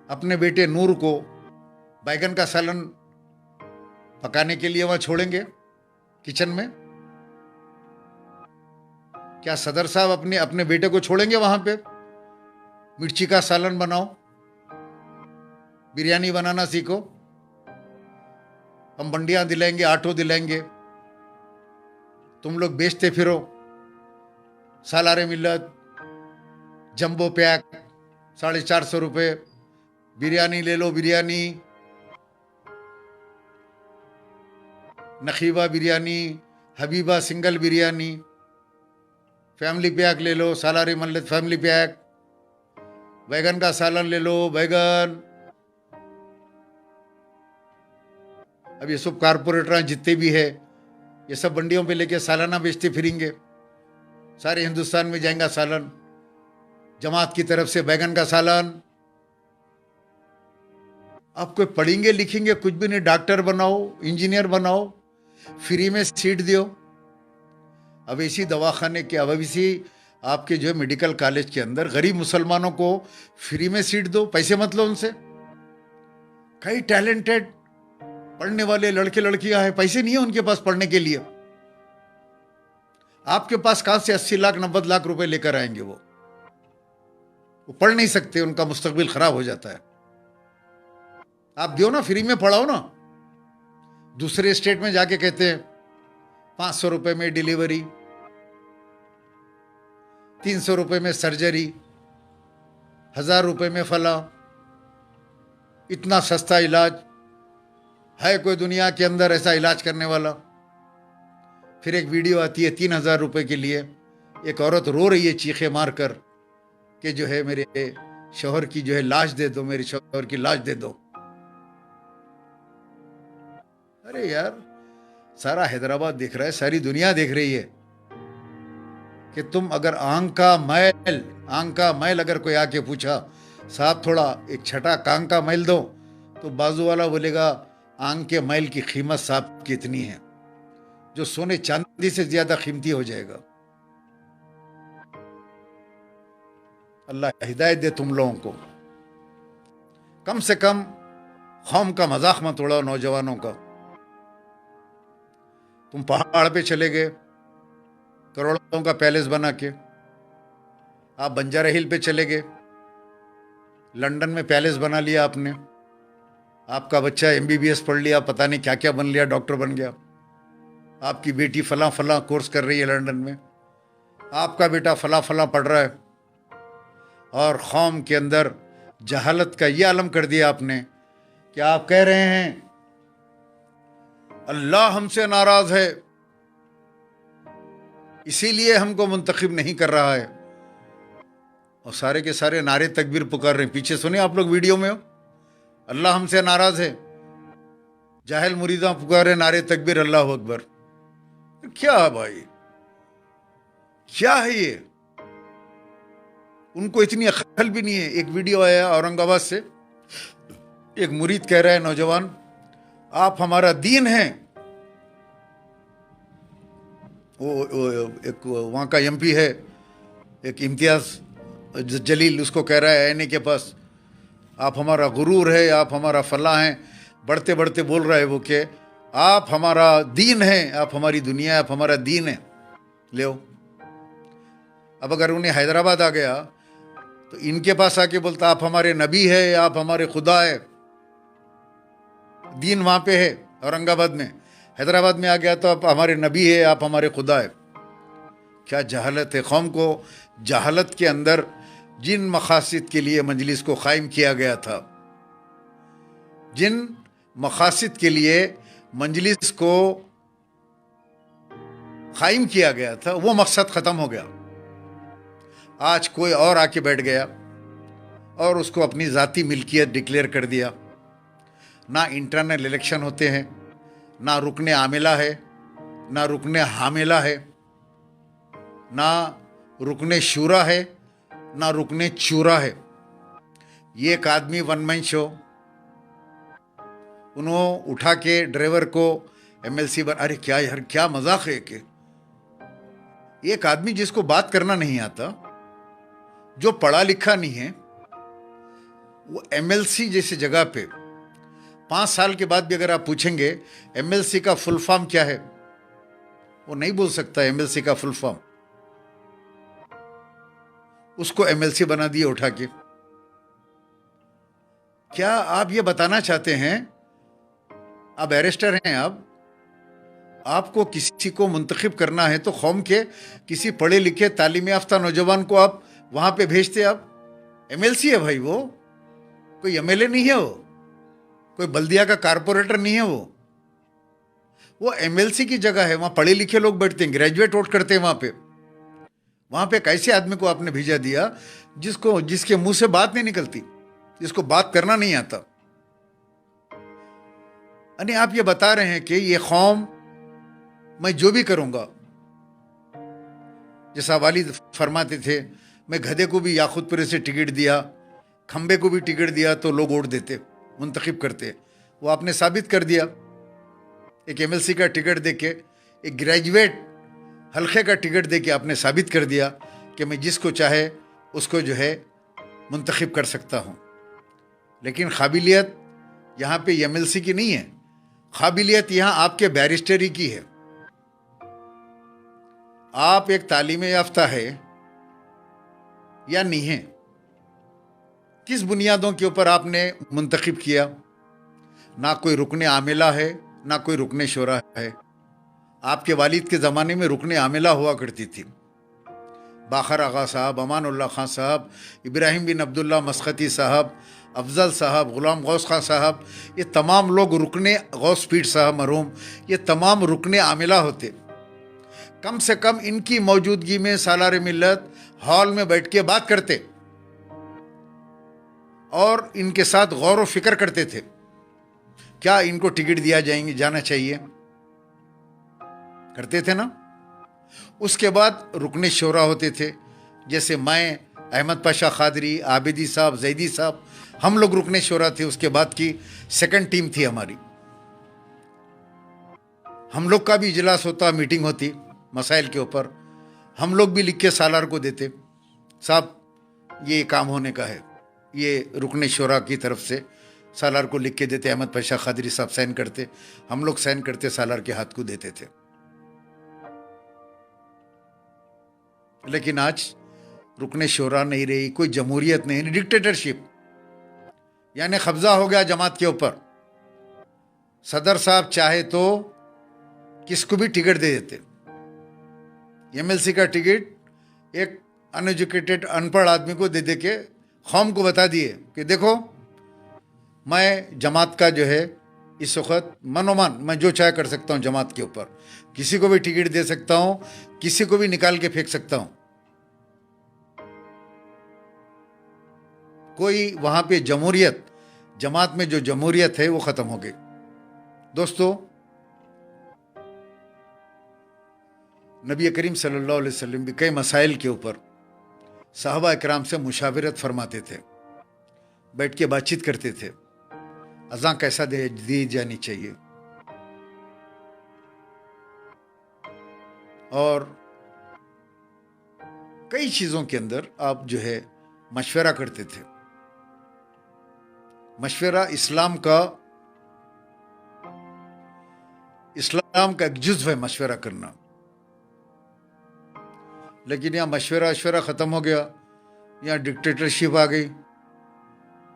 अपने बेटे नूर को बैगन का सालन पकाने के लिए वहां छोड़ेंगे किचन में? क्या सदर साहब अपने अपने बेटे को छोड़ेंगे वहां पे? मिर्ची का सालन बनाओ, बिरयानी बनाना सीखो, हम बंडियां दिलाएंगे, आटो दिलाएंगे, तुम लोग बेचते फिरो। सालारे मिल्लत, जंबो पैक 450 रुपये, बिरयानी ले लो, बिरयानी, नखीबा biryani, Habiba single biryani, family pack ले लो, सालारे मिल्लत फैमिली पैक, बैगन का सालन ले लो, बैगन। अब ये सब कारपोरेटर जितने भी है, ये सब मंडियों पे लेके सालाना बेचते फिरेंगे। सारे हिंदुस्तान में जाएगा सालन, जमात की तरफ से बैगन का सालन। आप कोई पढ़ेंगे लिखेंगे कुछ भी नहीं, डॉक्टर बनाओ, इंजीनियर बनाओ, फ्री में सीट दियो। अवेसी दवाखाने के, अवेसी आपके जो मेडिकल कॉलेज के अंदर गरीब मुसलमानों को फ्री में सीट दो, पैसे मत लो उनसे। कई टैलेंटेड पढ़ने वाले लड़के लड़कियां हैं, पैसे नहीं है उनके पास पढ़ने के लिए। आपके पास कहां से 80 लाख 90 लाख रुपए लेकर आएंगे? वो पढ़ नहीं सकते, उनका मुस्तकबिल खराब हो जाता है। आप दो ना, फ्री में पढ़ाओ ना। दूसरे स्टेट में जाके कहते हैं 500 रुपए में डिलीवरी, 300 रुपए में सर्जरी, 1000 रुपए में फला, इतना सस्ता इलाज है कोई दुनिया के अंदर ऐसा इलाज करने वाला? फिर एक वीडियो आती है 3000 रुपए के लिए, एक औरत रो रही है चीखे मार कर कि जो है मेरे शौहर की जो है लाश दे दो, मेरे शौहर की लाश दे दो। अरे यार, सारा हैदराबाद देख रहा है, सारी दुनिया देख रही है कि तुम अगर आंख का मैल अगर कोई आके पूछा, साहब थोड़ा एक छठा कांग का मैल दो, तो बाजू वाला बोलेगा आंख के मैल की कीमत साहब कितनी है, जो सोने चांदी से ज्यादा कीमती हो जाएगा। अल्लाह हिदायत दे तुम लोगों को। कम से कम कौम का मजाक मत उड़ाओ नौजवानों का। तुम पहाड़ पे चले गए करोड़ों का पैलेस बना के, आप बंजारा हिल पे चले गए, लंदन में पैलेस बना लिया आपने, आपका बच्चा MBBS पढ़ लिया, पता नहीं क्या क्या बन लिया, डॉक्टर बन गया, आपकी बेटी फला फला कोर्स कर रही है लंदन में, आपका बेटा फला फला पढ़ रहा है, और कौम के अंदर जहालत का ये आलम कर दिया आपने कि आप कह रहे हैं अल्लाह हमसे नाराज है इसीलिए हमको मुंतखब नहीं कर रहा है, और सारे के सारे नारे तकबीर पुकार रहे हैं। पीछे सुने आप लोग वीडियो में हो, अल्लाह हमसे नाराज है, जाहिल मुरीदा पुकारे नारे तकबीर अल्लाह अकबर। क्या है भाई, क्या है ये? उनको इतनी अक्ल भी नहीं है। एक वीडियो आया औरंगाबाद से, एक मुरीद कह रहा है नौजवान, आप हमारा दीन हैं। वो एक वहाँ का MP है, एक इम्तियाज जलील, उसको कह रहा है आईने के पास, आप हमारा गुरूर है, आप हमारा फला हैं, बढ़ते बढ़ते बोल रहा है वो कि आप हमारा दीन है, आप हमारी दुनिया है, आप हमारा दीन है। ले अब अगर उन्हें हैदराबाद आ गया तो इनके पास आके बोलता आप हमारे नबी है, आप हमारे खुदा है। दीन वहाँ पे है औरंगाबाद में, हैदराबाद में आ गया तो आप हमारे नबी है, आप हमारे खुदा है। क्या जहालत है। कौम को जहालत के अंदर जिन मकासद के लिए मजलिस को कायम किया गया था, जिन मकासद के लिए मजलिस को कायम किया गया था, वो मकसद ख़त्म हो गया। आज कोई और आके बैठ गया और उसको अपनी ज़ाती मिल्कियत डिक्लेयर कर दिया। ना इंटरनल इलेक्शन होते हैं, ना रुकने आमिला है, ना रुकने हामिला है, ना रुकने शूरा है, ना रुकने चूरा है। ये एक आदमी वन मैन शो, उन्होंने उठा के ड्राइवर को MLC बन। अरे क्या यार, क्या मजाक है कि एक आदमी जिसको बात करना नहीं आता, जो पढ़ा लिखा नहीं है, वो MLC जैसी जगह पे 5 साल के बाद भी अगर आप पूछेंगे MLC का फुल फॉर्म क्या है, वो नहीं बोल सकता MLC का फुल फॉर्म। उसको MLC बना दिए उठा के। क्या आप ये बताना चाहते हैं, आप बैरिस्टर हैं, आपको किसी को मुंतखब करना है तो कौम के किसी पढ़े लिखे तालीम याफ्ता नौजवान को आप वहां पे भेजते। आप MLC है भाई, वो कोई MLA नहीं है, वो कोई बल्दिया का कारपोरेटर नहीं है, वो MLC की जगह है। वहां पढ़े लिखे लोग बैठते हैं, ग्रेजुएट वोट करते हैं वहां पे कैसे आदमी को आपने भेजा दिया जिसके मुंह से बात नहीं निकलती, जिसको बात करना नहीं आता। यानी आप ये बता रहे हैं कि ये कौम, मैं जो भी करूंगा, जैसा वालिद फरमाते थे, मैं गधे को भी याकूतपुरे से टिकट दिया, खंबे को भी टिकट दिया तो लोग वोट देते, मुंतखब करते। वो आपने साबित कर दिया। एक MLC का टिकट देके, एक ग्रेजुएट हल्के का टिकट देके आपने साबित कर दिया कि मैं जिसको चाहे उसको जो है मुंतखब कर सकता हूँ। लेकिन काबिलियत यहाँ पे MLC की नहीं है, काबिलियत यहाँ आपके बैरिस्टरी की है। आप एक तालीम याफ्ता है या नहीं है, किस बुनियादों के ऊपर आपने मुंतखब किया, ना कोई रुकने आमिला है, ना कोई रुकने शोरा है। आपके वालिद के ज़माने में रुकने आमिला हुआ करती थी। बाखर आगा साहब, अमानुल्लाह खान साहब, इब्राहिम बिन अब्दुल्ला मस्खती साहब, अफजल साहब, गुलाम गौस खान साहब, ये तमाम लोग रुकने, गौस पीर साहब मरहूम, ये तमाम रुकने आमिला होते। कम से कम इनकी मौजूदगी में सालार मिल्लत हॉल में बैठ के बात करते और इनके साथ गौर व फिक्र करते थे, क्या इनको टिकट दिया जाना चाहिए, करते थे ना। उसके बाद रुकने शोरा होते थे, जैसे मैं, अहमद पाशा खादरी, आबिदी साहब, जैदी साहब, हम लोग रुकने शोरा थे। उसके बाद की सेकंड टीम थी हमारी। हम लोग का भी इजलास होता, मीटिंग होती मसाइल के ऊपर। हम लोग भी लिख के सालार को देते, साहब ये काम होने का है, ये रुकने शोरा की तरफ से सालार को लिख के देते। अहमद पाशा खादरी साहब साइन करते, हम लोग साइन करते, सालार के हाथ को देते थे। लेकिन आज रुकने शोरा नहीं रही, कोई जमहूरियत नहीं, डिक्टेटरशिप, यानी कब्जा हो गया जमात के ऊपर। सदर साहब चाहे तो किसको भी टिकट दे देते। एमएलसी का टिकट एक अनएजुकेटेड, अनपढ़ आदमी को दे के कौम को बता दिए कि देखो मैं जमात का जो है इस वक्त मनोमान मैं जो चाहे कर सकता हूँ जमात के ऊपर, किसी को भी टिकट दे सकता हूँ, किसी को भी निकाल के फेंक सकता हूँ। कोई वहां पे जमहूरियत, जमात में जो जमहूरियत है वो खत्म हो गई। दोस्तों, नबी करीम सल्लल्लाहु अलैहि वसल्लम भी कई मसाइल के ऊपर साहबा इकराम से मुशावरत फरमाते थे, बैठ के बातचीत करते थे, अज़ां कैसा दी जानी चाहिए, और कई चीज़ों के अंदर आप जो है मशवरा करते थे। मशवरा इस्लाम का एक जुज़्व है मशवरा करना। लेकिन यहाँ मशवरा ख़त्म हो गया, यहाँ डिक्टेटरशिप आ गई।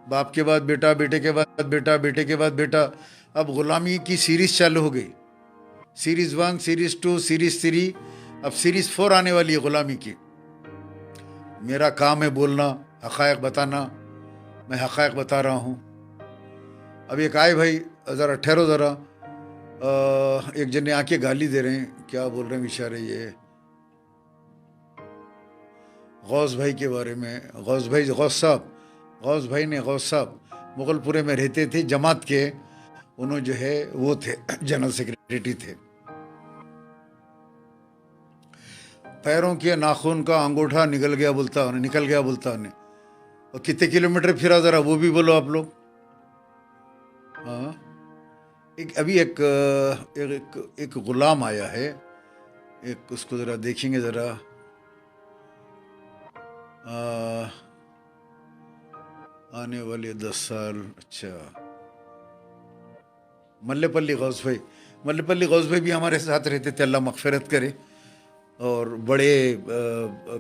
बाप के बाद बेटा, बेटे के बाद बेटा, बेटे के बाद बेटा। अब ग़ुलामी की सीरीज़ चालू हो गई, सीरीज़ 1, सीरीज़ 2, सीरीज़ 3, अब सीरीज़ 4 आने वाली है ग़ुलामी की। मेरा काम है बोलना, हक़ाइक़ बताना, मैं हक़ाइक़ बता रहा हूँ। अब एक आए भाई, ज़रा ठहरो ज़रा, एक जने आके गाली दे रहे हैं, क्या बोल रहे हैं बेचारे, ये गौस भाई के बारे में। गौस भाई ने गौस साहब मुगलपुरे में रहते थे, जमात के, उन्होंने जो है वो थे जनरल सेक्रेटरी थे। पैरों के नाखून का अंगूठा निकल गया बोलता उन्हें। और कितने किलोमीटर फिरा, ज़रा वो भी बोलो आप लोग। हाँ, अभी एक गुलाम आया है, एक उसको ज़रा देखेंगे ज़रा। आने वाले 10 साल, अच्छा, मल्लेपल्ली गौस भाई भी हमारे साथ रहते थे, अल्लाह मग़फ़िरत करे, और बड़े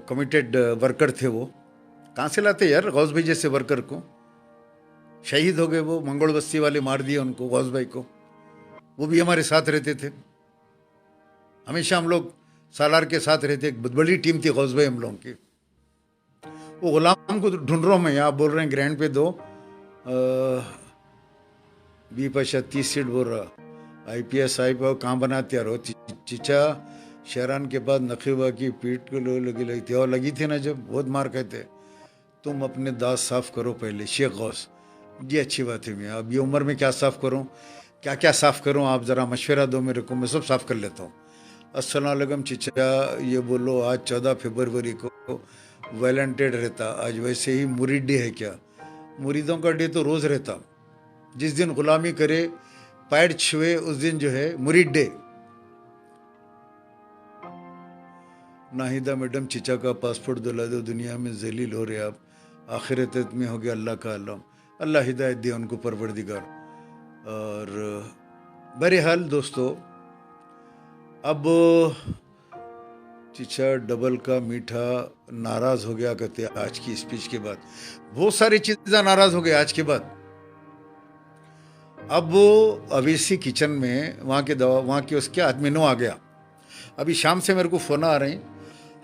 कमिटेड वर्कर थे वो। कहाँ से लाते यार गौस भाई जैसे वर्कर को? शहीद हो गए वो, मंगोल बस्ती वाले मार दिए उनको, गौस भाई को। वो भी हमारे साथ रहते थे, हमेशा हम लोग सालार के साथ रहते। एक बहुत बड़ी टीम थी गौस भाई हम लोगों की। वो गुलाम को ढूंढ रहा हूँ मैं, आप बोल रहे हैं ग्रैंड पे दो, बी पाशा 30 सीट बोल रहा, IPS कहाँ बनाते यार हो। चिचा शहरान के बाद नकीबा की पीठ को लगी थी, और लगी थी ना जब, बहुत मार कहते, तुम अपने दांत साफ करो पहले। शेख गौस जी, अच्छी बात है, मैं अब ये उम्र में क्या साफ करूं, क्या साफ करूं, आप ज़रा मशवरा दो मेरे को, मैं सब साफ कर लेता हूँ। अस्सलाम वालेकुम चिचा, ये बोलो आज 14 फरवरी को वैलेंटाइन रहता, आज वैसे ही मुरीद डे है क्या? मुरीदों का डे तो रोज़ रहता, जिस दिन गुलामी करे, पैर छुए, उस दिन जो है मुरीद डे। नाहिदा मैडम, चिचा का पासपोर्ट दिला दो, दुनिया में जलील हो रहे आप, आखिरत में हो गया अल्लाह का अल्लाह। अल्लाह हिदायत दिया उनको परवरदिगार। और बहरहाल दोस्तों, अब चिचा डबल का मीठा नाराज़ हो गया कहते आज की स्पीच के बाद। बहुत सारी चीज़ें नाराज़ हो गए आज के बाद। अब वो अवेसी किचन में वहाँ के उसके आदमिनों आ गया। अभी शाम से मेरे को फ़ोन आ रहे हैं,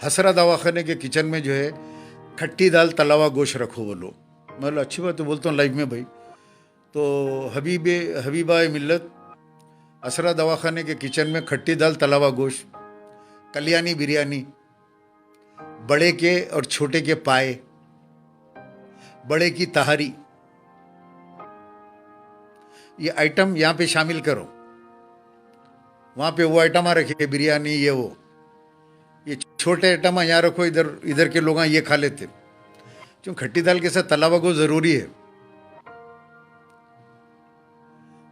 हसरा दवाखाने के किचन में जो है खट्टी दाल तला हुआ गोश्त रखो बोलो। मैं बोला अच्छी बात है, बोलता हूँ लाइव में भाई। तो हबीबा मिल्लत हसरा दवाखाने के किचन में खट्टी दाल तला हुआ गोश्त, कल्याणी बिरयानी, बड़े के और छोटे के पाए, बड़े की तहारी, ये आइटम यहाँ पे शामिल करो। वहाँ पे वो आइटम आ रखे बिरयानी ये वो, ये छोटे आइटम यहाँ रखो, इधर इधर के लोग ये खा लेते। क्यों खट्टी दाल के साथ तलावा को जरूरी है।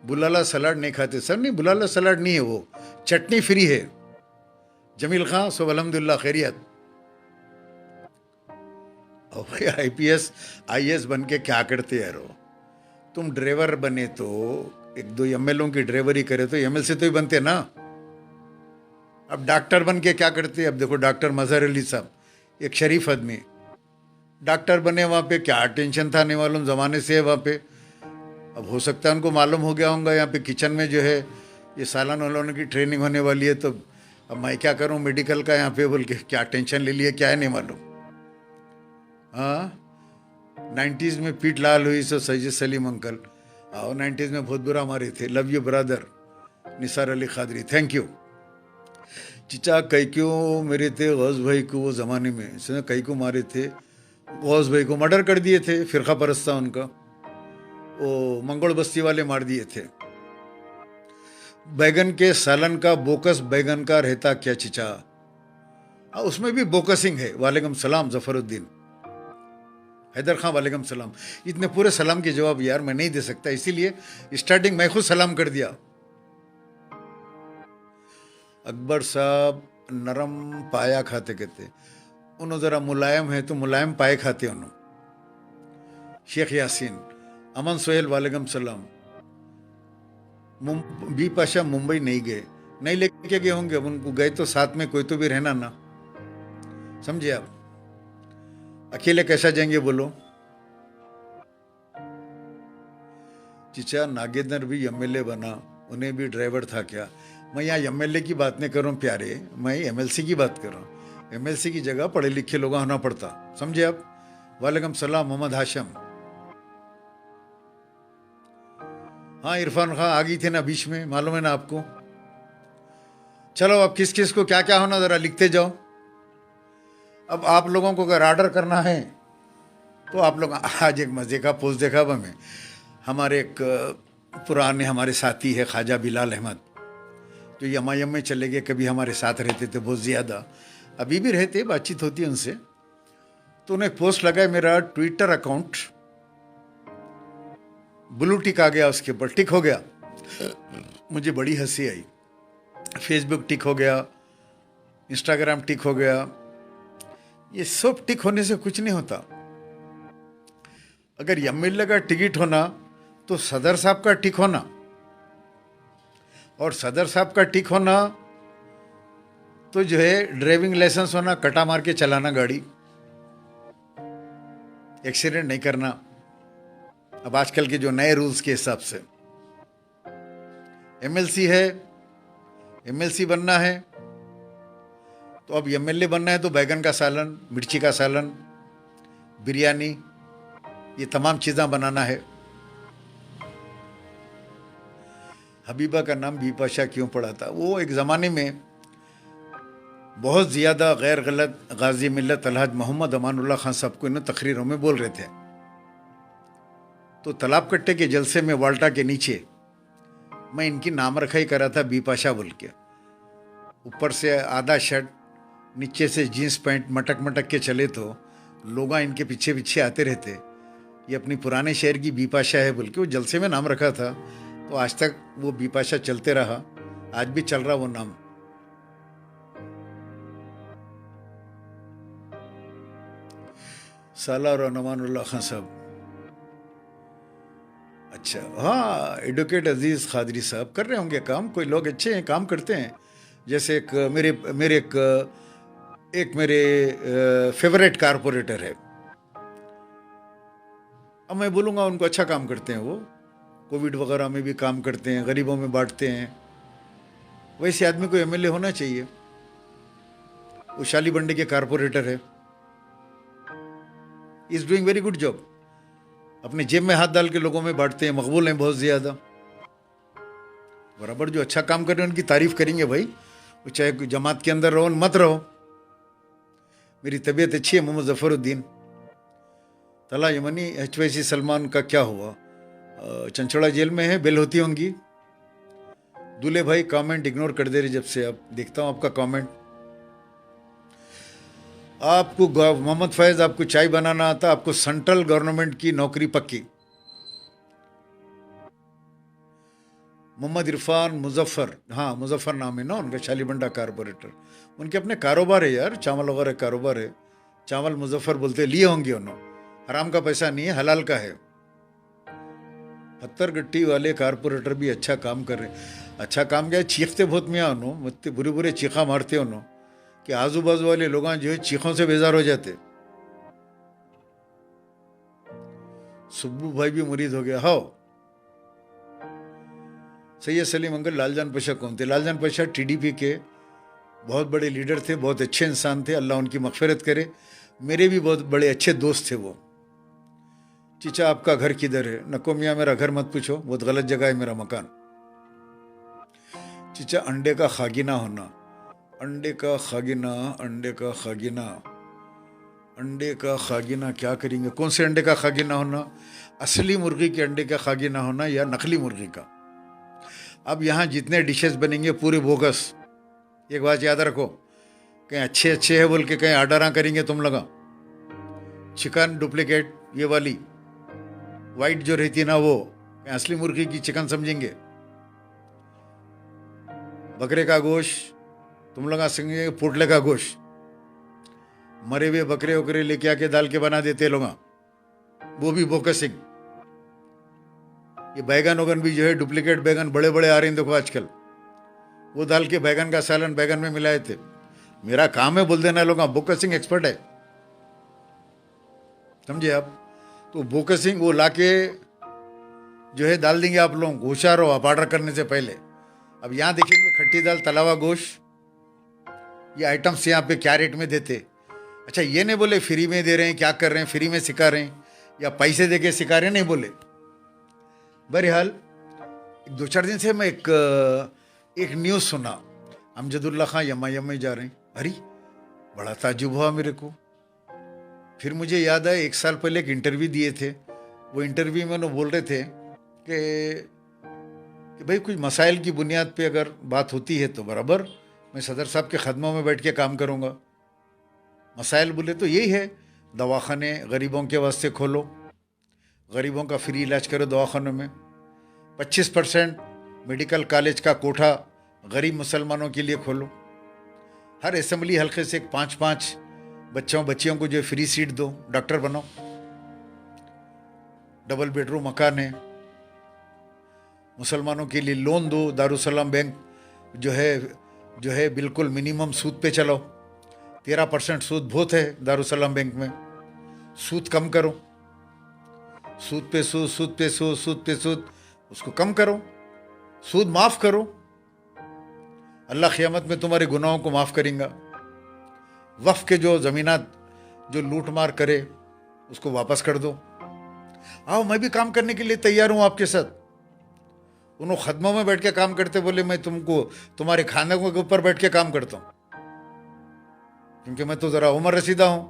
बुलाला सलाद नहीं खाते सर, नहीं बुलाला सलाद नहीं है, वो चटनी फ्री है। जमील खान सब अल्हम्दुलिल्लाह खैरियत। और भाई आईपीएस आईएएस बन के क्या करते यार हो? तुम ड्राइवर बने तो एक दो एमएलओ की ड्राइवरी करे तो एमएलसी तो ही बनते ना। अब डॉक्टर बन के क्या करते? अब देखो डॉक्टर मजहर अली साहब, एक शरीफ आदमी डॉक्टर बने, वहाँ पे क्या टेंशन था नहीं मालूम, ज़माने से है वहाँ पे। अब हो सकता है उनको मालूम हो गया होगा यहाँ पे किचन में जो है ये सालाना वालों की ट्रेनिंग होने वाली है, तो अब मैं क्या करूँ मेडिकल का यहाँ पे बोल के क्या टेंशन ले लिया क्या है नहीं मालूम। हाँ 90s में पीट लाल हुई सो सैयद सलीम अंकल, आओ 90s में बहुत बुरा मारे थे। Love you brother Nisar Ali Khadri, thank you. चिचा कई क्यों मेरे थे गौस भाई को वो ज़माने में, इसने कई को मारे थे, गौस भाई को मर्डर कर दिए थे, फिरका परस्त था उनका, वो मंगोल बस्ती वाले मार दिए थे। बैगन के सालन का बोकस बैगन का रहता क्या चिचा? उसमें भी बोकसिंग है। वालेकुम सलाम जफरुद्दीन हैदर खान, वालेकुम सलाम। इतने पूरे सलाम के जवाब यार मैं नहीं दे सकता, इसीलिए स्टार्टिंग मैं खुद सलाम कर दिया। अकबर साहब नरम पाया खाते कहते, उन्होंने ज़रा मुलायम है तो मुलायम पाए खाते उन्होंने। शेख यासीन, अमन सोहेल वालेकुम सलाम। बी पाशा मुंबई नहीं गए, नहीं लेके गए होंगे, अब उनको गए तो साथ में कोई तो भी रहना ना, समझे आप? अकेले कैसा जाएंगे बोलो? चिचा नागेंद्र भी एमएलए बना, उन्हें भी ड्राइवर था क्या? मैं यहाँ एमएलए की बात नहीं कर रहा हूँ प्यारे, मैं एमएलसी की बात कर रहा हूँ। एमएलसी की जगह पढ़े लिखे लोग होना पड़ता, समझे आप? वालेकुम सलाम मोहम्मद हाशम। हाँ इरफान खान आ गई थी ना बीच में, मालूम है ना आपको। चलो अब किस किस को क्या क्या होना ज़रा लिखते जाओ। अब आप लोगों को अगर ऑर्डर करना है तो आप लोग, आज एक मज़े का पोस्ट देखा अब हमें, हमारे एक पुराने हमारे साथी है ख्वाजा बिलाल अहमद, जो एमआईएम में चले गए, कभी हमारे साथ रहते थे बहुत ज़्यादा, अभी भी रहते, बातचीत होती है उनसे। तो उन्हें पोस्ट लगाया, मेरा ट्विटर अकाउंट ब्लू टिक आ गया, उसके ऊपर टिक हो गया, मुझे बड़ी हंसी आई। फेसबुक टिक हो गया, इंस्टाग्राम टिक हो गया, ये सब टिक होने से कुछ नहीं होता। अगर एमएलए का टिकट होना तो सदर साहब का टिक होना, और सदर साहब का टिक होना तो जो है ड्राइविंग लाइसेंस होना, कटा मार के चलाना गाड़ी, एक्सीडेंट नहीं करना। अब आजकल के जो नए रूल्स के हिसाब से एमएलसी है, एमएलसी बनना है तो अब एमएलए बनना है तो बैगन का सालन, मिर्ची का सालन, बिरयानी, ये तमाम चीज़ें बनाना है। हबीबा का नाम बीपाशा क्यों पड़ा था? वो एक ज़माने में बहुत ज़्यादा गैर गलत गाजी मिल्लत अलहाज मोहम्मद अमानुल्लाह खान साहब को इन तकरीरों में बोल रहे थे। तो तालाब कट्टे के जलसे में वाल्टा के नीचे मैं इनकी नाम रखाई करा था बीपाशा बोल के। ऊपर से आधा शर्ट, नीचे से जीन्स पैंट मटक मटक के चले तो लोग इनके पीछे पीछे आते रहते, ये अपनी पुराने शहर की बीपाशा है बोल के। वो जलसे में नाम रखा था, तो आज तक वो बीपाशा चलते रहा, आज भी चल रहा वो नाम। सालार और अमानुल्लाह खान साहब, अच्छा हाँ, एडवोकेट अजीज़ खादरी साहब कर रहे होंगे काम, कोई लोग अच्छे हैं काम करते हैं। जैसे एक मेरे फेवरेट कारपोरेटर है, अब मैं बोलूँगा उनको अच्छा काम करते हैं वो, कोविड वगैरह में भी काम करते हैं, गरीबों में बांटते हैं। वैसे आदमी को एमएलए होना चाहिए। वो शालीबंडी के कारपोरेटर है, is doing very good job. अपने जेब में हाथ डाल के लोगों में बांटते हैं, मकबूल हैं बहुत ज़्यादा। बराबर जो अच्छा काम कर रहे हैं उनकी तारीफ करेंगे भाई, वो चाहे जमात के अंदर रहो मत रहो। मेरी तबीयत अच्छी है। मोहम्मद जफरुद्दीन तला यमनी HYC सलमान का क्या हुआ? चंचौड़ा जेल में है, बेल होती होंगी। दूल्हे भाई कमेंट इग्नोर कर दे रहे जब से। अब देखता हूँ आपका कमेंट। आपको मोहम्मद फैज, आपको चाय बनाना आता, आपको सेंट्रल गवर्नमेंट की नौकरी पक्की। मोहम्मद इरफान मुजफ्फर, हाँ मुजफ्फर नाम है ना उनका, शालीबंडा कारपोरेटर। उनके अपने कारोबार है यार, चावल वगैरह कारोबार है। चावल मुजफ्फर बोलते लिए होंगे उन्होंने। हराम का पैसा नहीं है, हलाल का है। पत्थर गट्टी वाले कारपोरेटर भी अच्छा काम कर रहे। अच्छा काम क्या है, चीखते बहुत मियाँ उन्होंने, मुझते बुरे बुरे चीखा मारते उन्होंने कि आजू बाजू वाले लोग जो है चीखों से बेजार हो जाते। सुब्बू भाई भी मुरीद हो गया। हाँ, सैयद सलीम अंकल लालजान पाशा कौन थे? लालजान पाशा TDP के बहुत बड़े लीडर थे, बहुत अच्छे इंसान थे, अल्लाह उनकी मगफिरत करे। मेरे भी बहुत बड़े अच्छे दोस्त थे वो। चीचा आपका घर किधर है? नको मियाँ मेरा घर मत पूछो, बहुत गलत जगह है मेरा मकान। चीचा अंडे का खागिना होना, अंडे का खागिना, अंडे का खागिना, अंडे का खागिना क्या करेंगे? कौन से अंडे का खागिना होना? असली मुर्गी के अंडे का खागिना होना या नकली मुर्गी का? अब यहाँ जितने डिशेस बनेंगे पूरे बोगस। एक बात याद रखो, कहीं अच्छे अच्छे है बोल के कहीं ऑर्डर करेंगे तुम लोग। चिकन डुप्लीकेट, ये वाली वाइट जो रहती है ना, वो असली मुर्गी की चिकन समझेंगे। बकरे का गोश्त तुम लोग समझेंगे पोटले का गोश्त। मरे हुए बकरे वकरे लेके आके डाल के बना देते लोग, वो भी बोकसिंग। ये बैगन वगन भी जो है डुप्लीकेट बैगन बड़े बड़े आ रहे हैं देखो आजकल, वो डाल के बैगन का सालन बैगन में मिलाए थे। मेरा काम है बोल देना लोग, बोकसिंग एक्सपर्ट है, समझे आप? तो बोकसिंग वो लाके जो है डाल देंगे आप लोग। होशियार हो आप ऑर्डर करने से पहले। अब यहाँ देखेंगे खट्टी दाल, तलावा गोश्त, ये आइटम्स यहाँ पे क्या रेट में देते। अच्छा ये नहीं बोले फ्री में दे रहे हैं, क्या कर रहे हैं, फ्री में सिखा रहे हैं या पैसे दे के सिखा रहे हैं, नहीं बोले। बहरहाल 2-4 दिन से मैं एक न्यूज़ सुना, अमजदुल्ला खां यमा में जा रहे हैं। अरे बड़ा ताजुब हुआ मेरे को। फिर मुझे याद आया 1 साल पहले एक इंटरव्यू दिए थे। वो इंटरव्यू में उन्होंने बोल रहे थे कि भाई कुछ मसाइल की बुनियाद पे अगर बात होती है तो बराबर मैं सदर साहब के खदमों में बैठ के काम करूँगा। मसाइल बोले तो यही है, दवाखाने गरीबों के वास्ते खोलो, गरीबों का फ्री इलाज करो दवाखानों में। 25% मेडिकल कॉलेज का कोठा गरीब मुसलमानों के लिए खोलो। हर असेंबली हल्के से 5-5 बच्चियों को जो फ्री सीट दो, डॉक्टर बनो। डबल बेडरूम मकान है, मुसलमानों के लिए लोन दो। दारुसलाम बैंक जो है बिल्कुल मिनिमम सूद पे चलो। 13% सूद बहुत है दारुसलाम बैंक में, सूद कम करो। सूद पे सूद, सूद पे सूद, सूद पे सूद, उसको कम करो, सूद माफ करो। अल्लाह क़यामत में तुम्हारे गुनाहों को माफ करेगा। वक्फ के जो ज़मीनात जो लूट मार करे उसको वापस कर दो। आओ मैं भी काम करने के लिए तैयार हूँ आपके साथ। उन्होंने खदमों में बैठ के काम करते, बोले मैं तुमको तुम्हारे खाने के ऊपर बैठ के काम करता हूँ, क्योंकि मैं तो ज़रा उम्र रसीदा हूँ,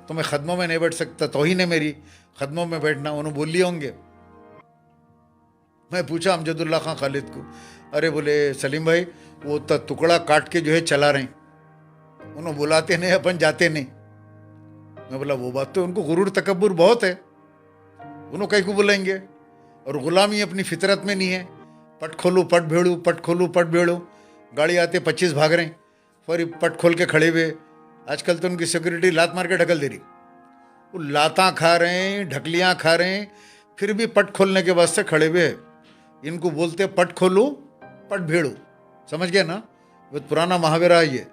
तो मैं खदमों में नहीं बैठ सकता। तौहीन है मेरी खदमों में बैठना। उन्होंने बोल लिए होंगे। मैं पूछा अमजदुल्ला खां खालिद को, अरे बोले सलीम भाई वो टुकड़ा काट के जो है चला रहे हैं, उन्होंने बुलाते नहीं, अपन जाते नहीं। मैं बोला वो बात तो उनको गुरूर तकब्बुर बहुत है, उन्होंने कहीं को बुलाएंगे। और गुलामी अपनी फितरत में नहीं है। पट खोलू पट भेड़ू, पट खोलू पट भेड़ू। गाड़ी आते 25 भाग रहे हैं, फिर पट खोल के खड़े हुए। आजकल तो उनकी सिक्योरिटी लात मार के ढकल दे रही। वो लाता खा रहे हैं, ढकलियाँ खा रहे हैं, फिर भी पट खोलने के वास्ते खड़े हुए। इनको बोलते पट खोलू पट भेड़ू, समझ गया ना? वो पुराना महावरा है ये,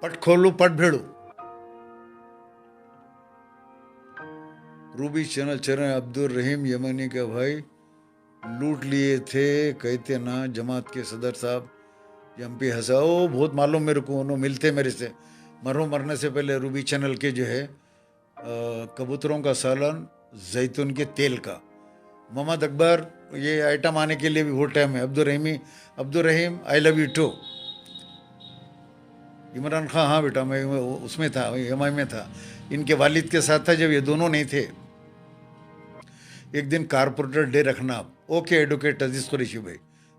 पट खोलू पट भेड़ू। रूबी चैनल चरण अब्दुल रहीम यमनी का भाई लूट लिए थे, कहते ना जमात के सदर साहब एमपी हंसा, ओ बहुत मालूम मेरे को, उन्होंने मिलते मेरे से, मरने से पहले रूबी चैनल के जो है कबूतरों का सालन जैतून के तेल का, मोहम्मद अकबर ये आइटम आने के लिए भी बहुत टाइम है, Abdul Rahim I love you too, Imran Khan हाँ बेटा मैं उसमें था, एमआई में था, इनके वालिद के साथ था जब ये दोनों नहीं थे। एक दिन कारपोरेटर डे रखना आप, ओके एडवोकेट अजीज कुरैशी भाई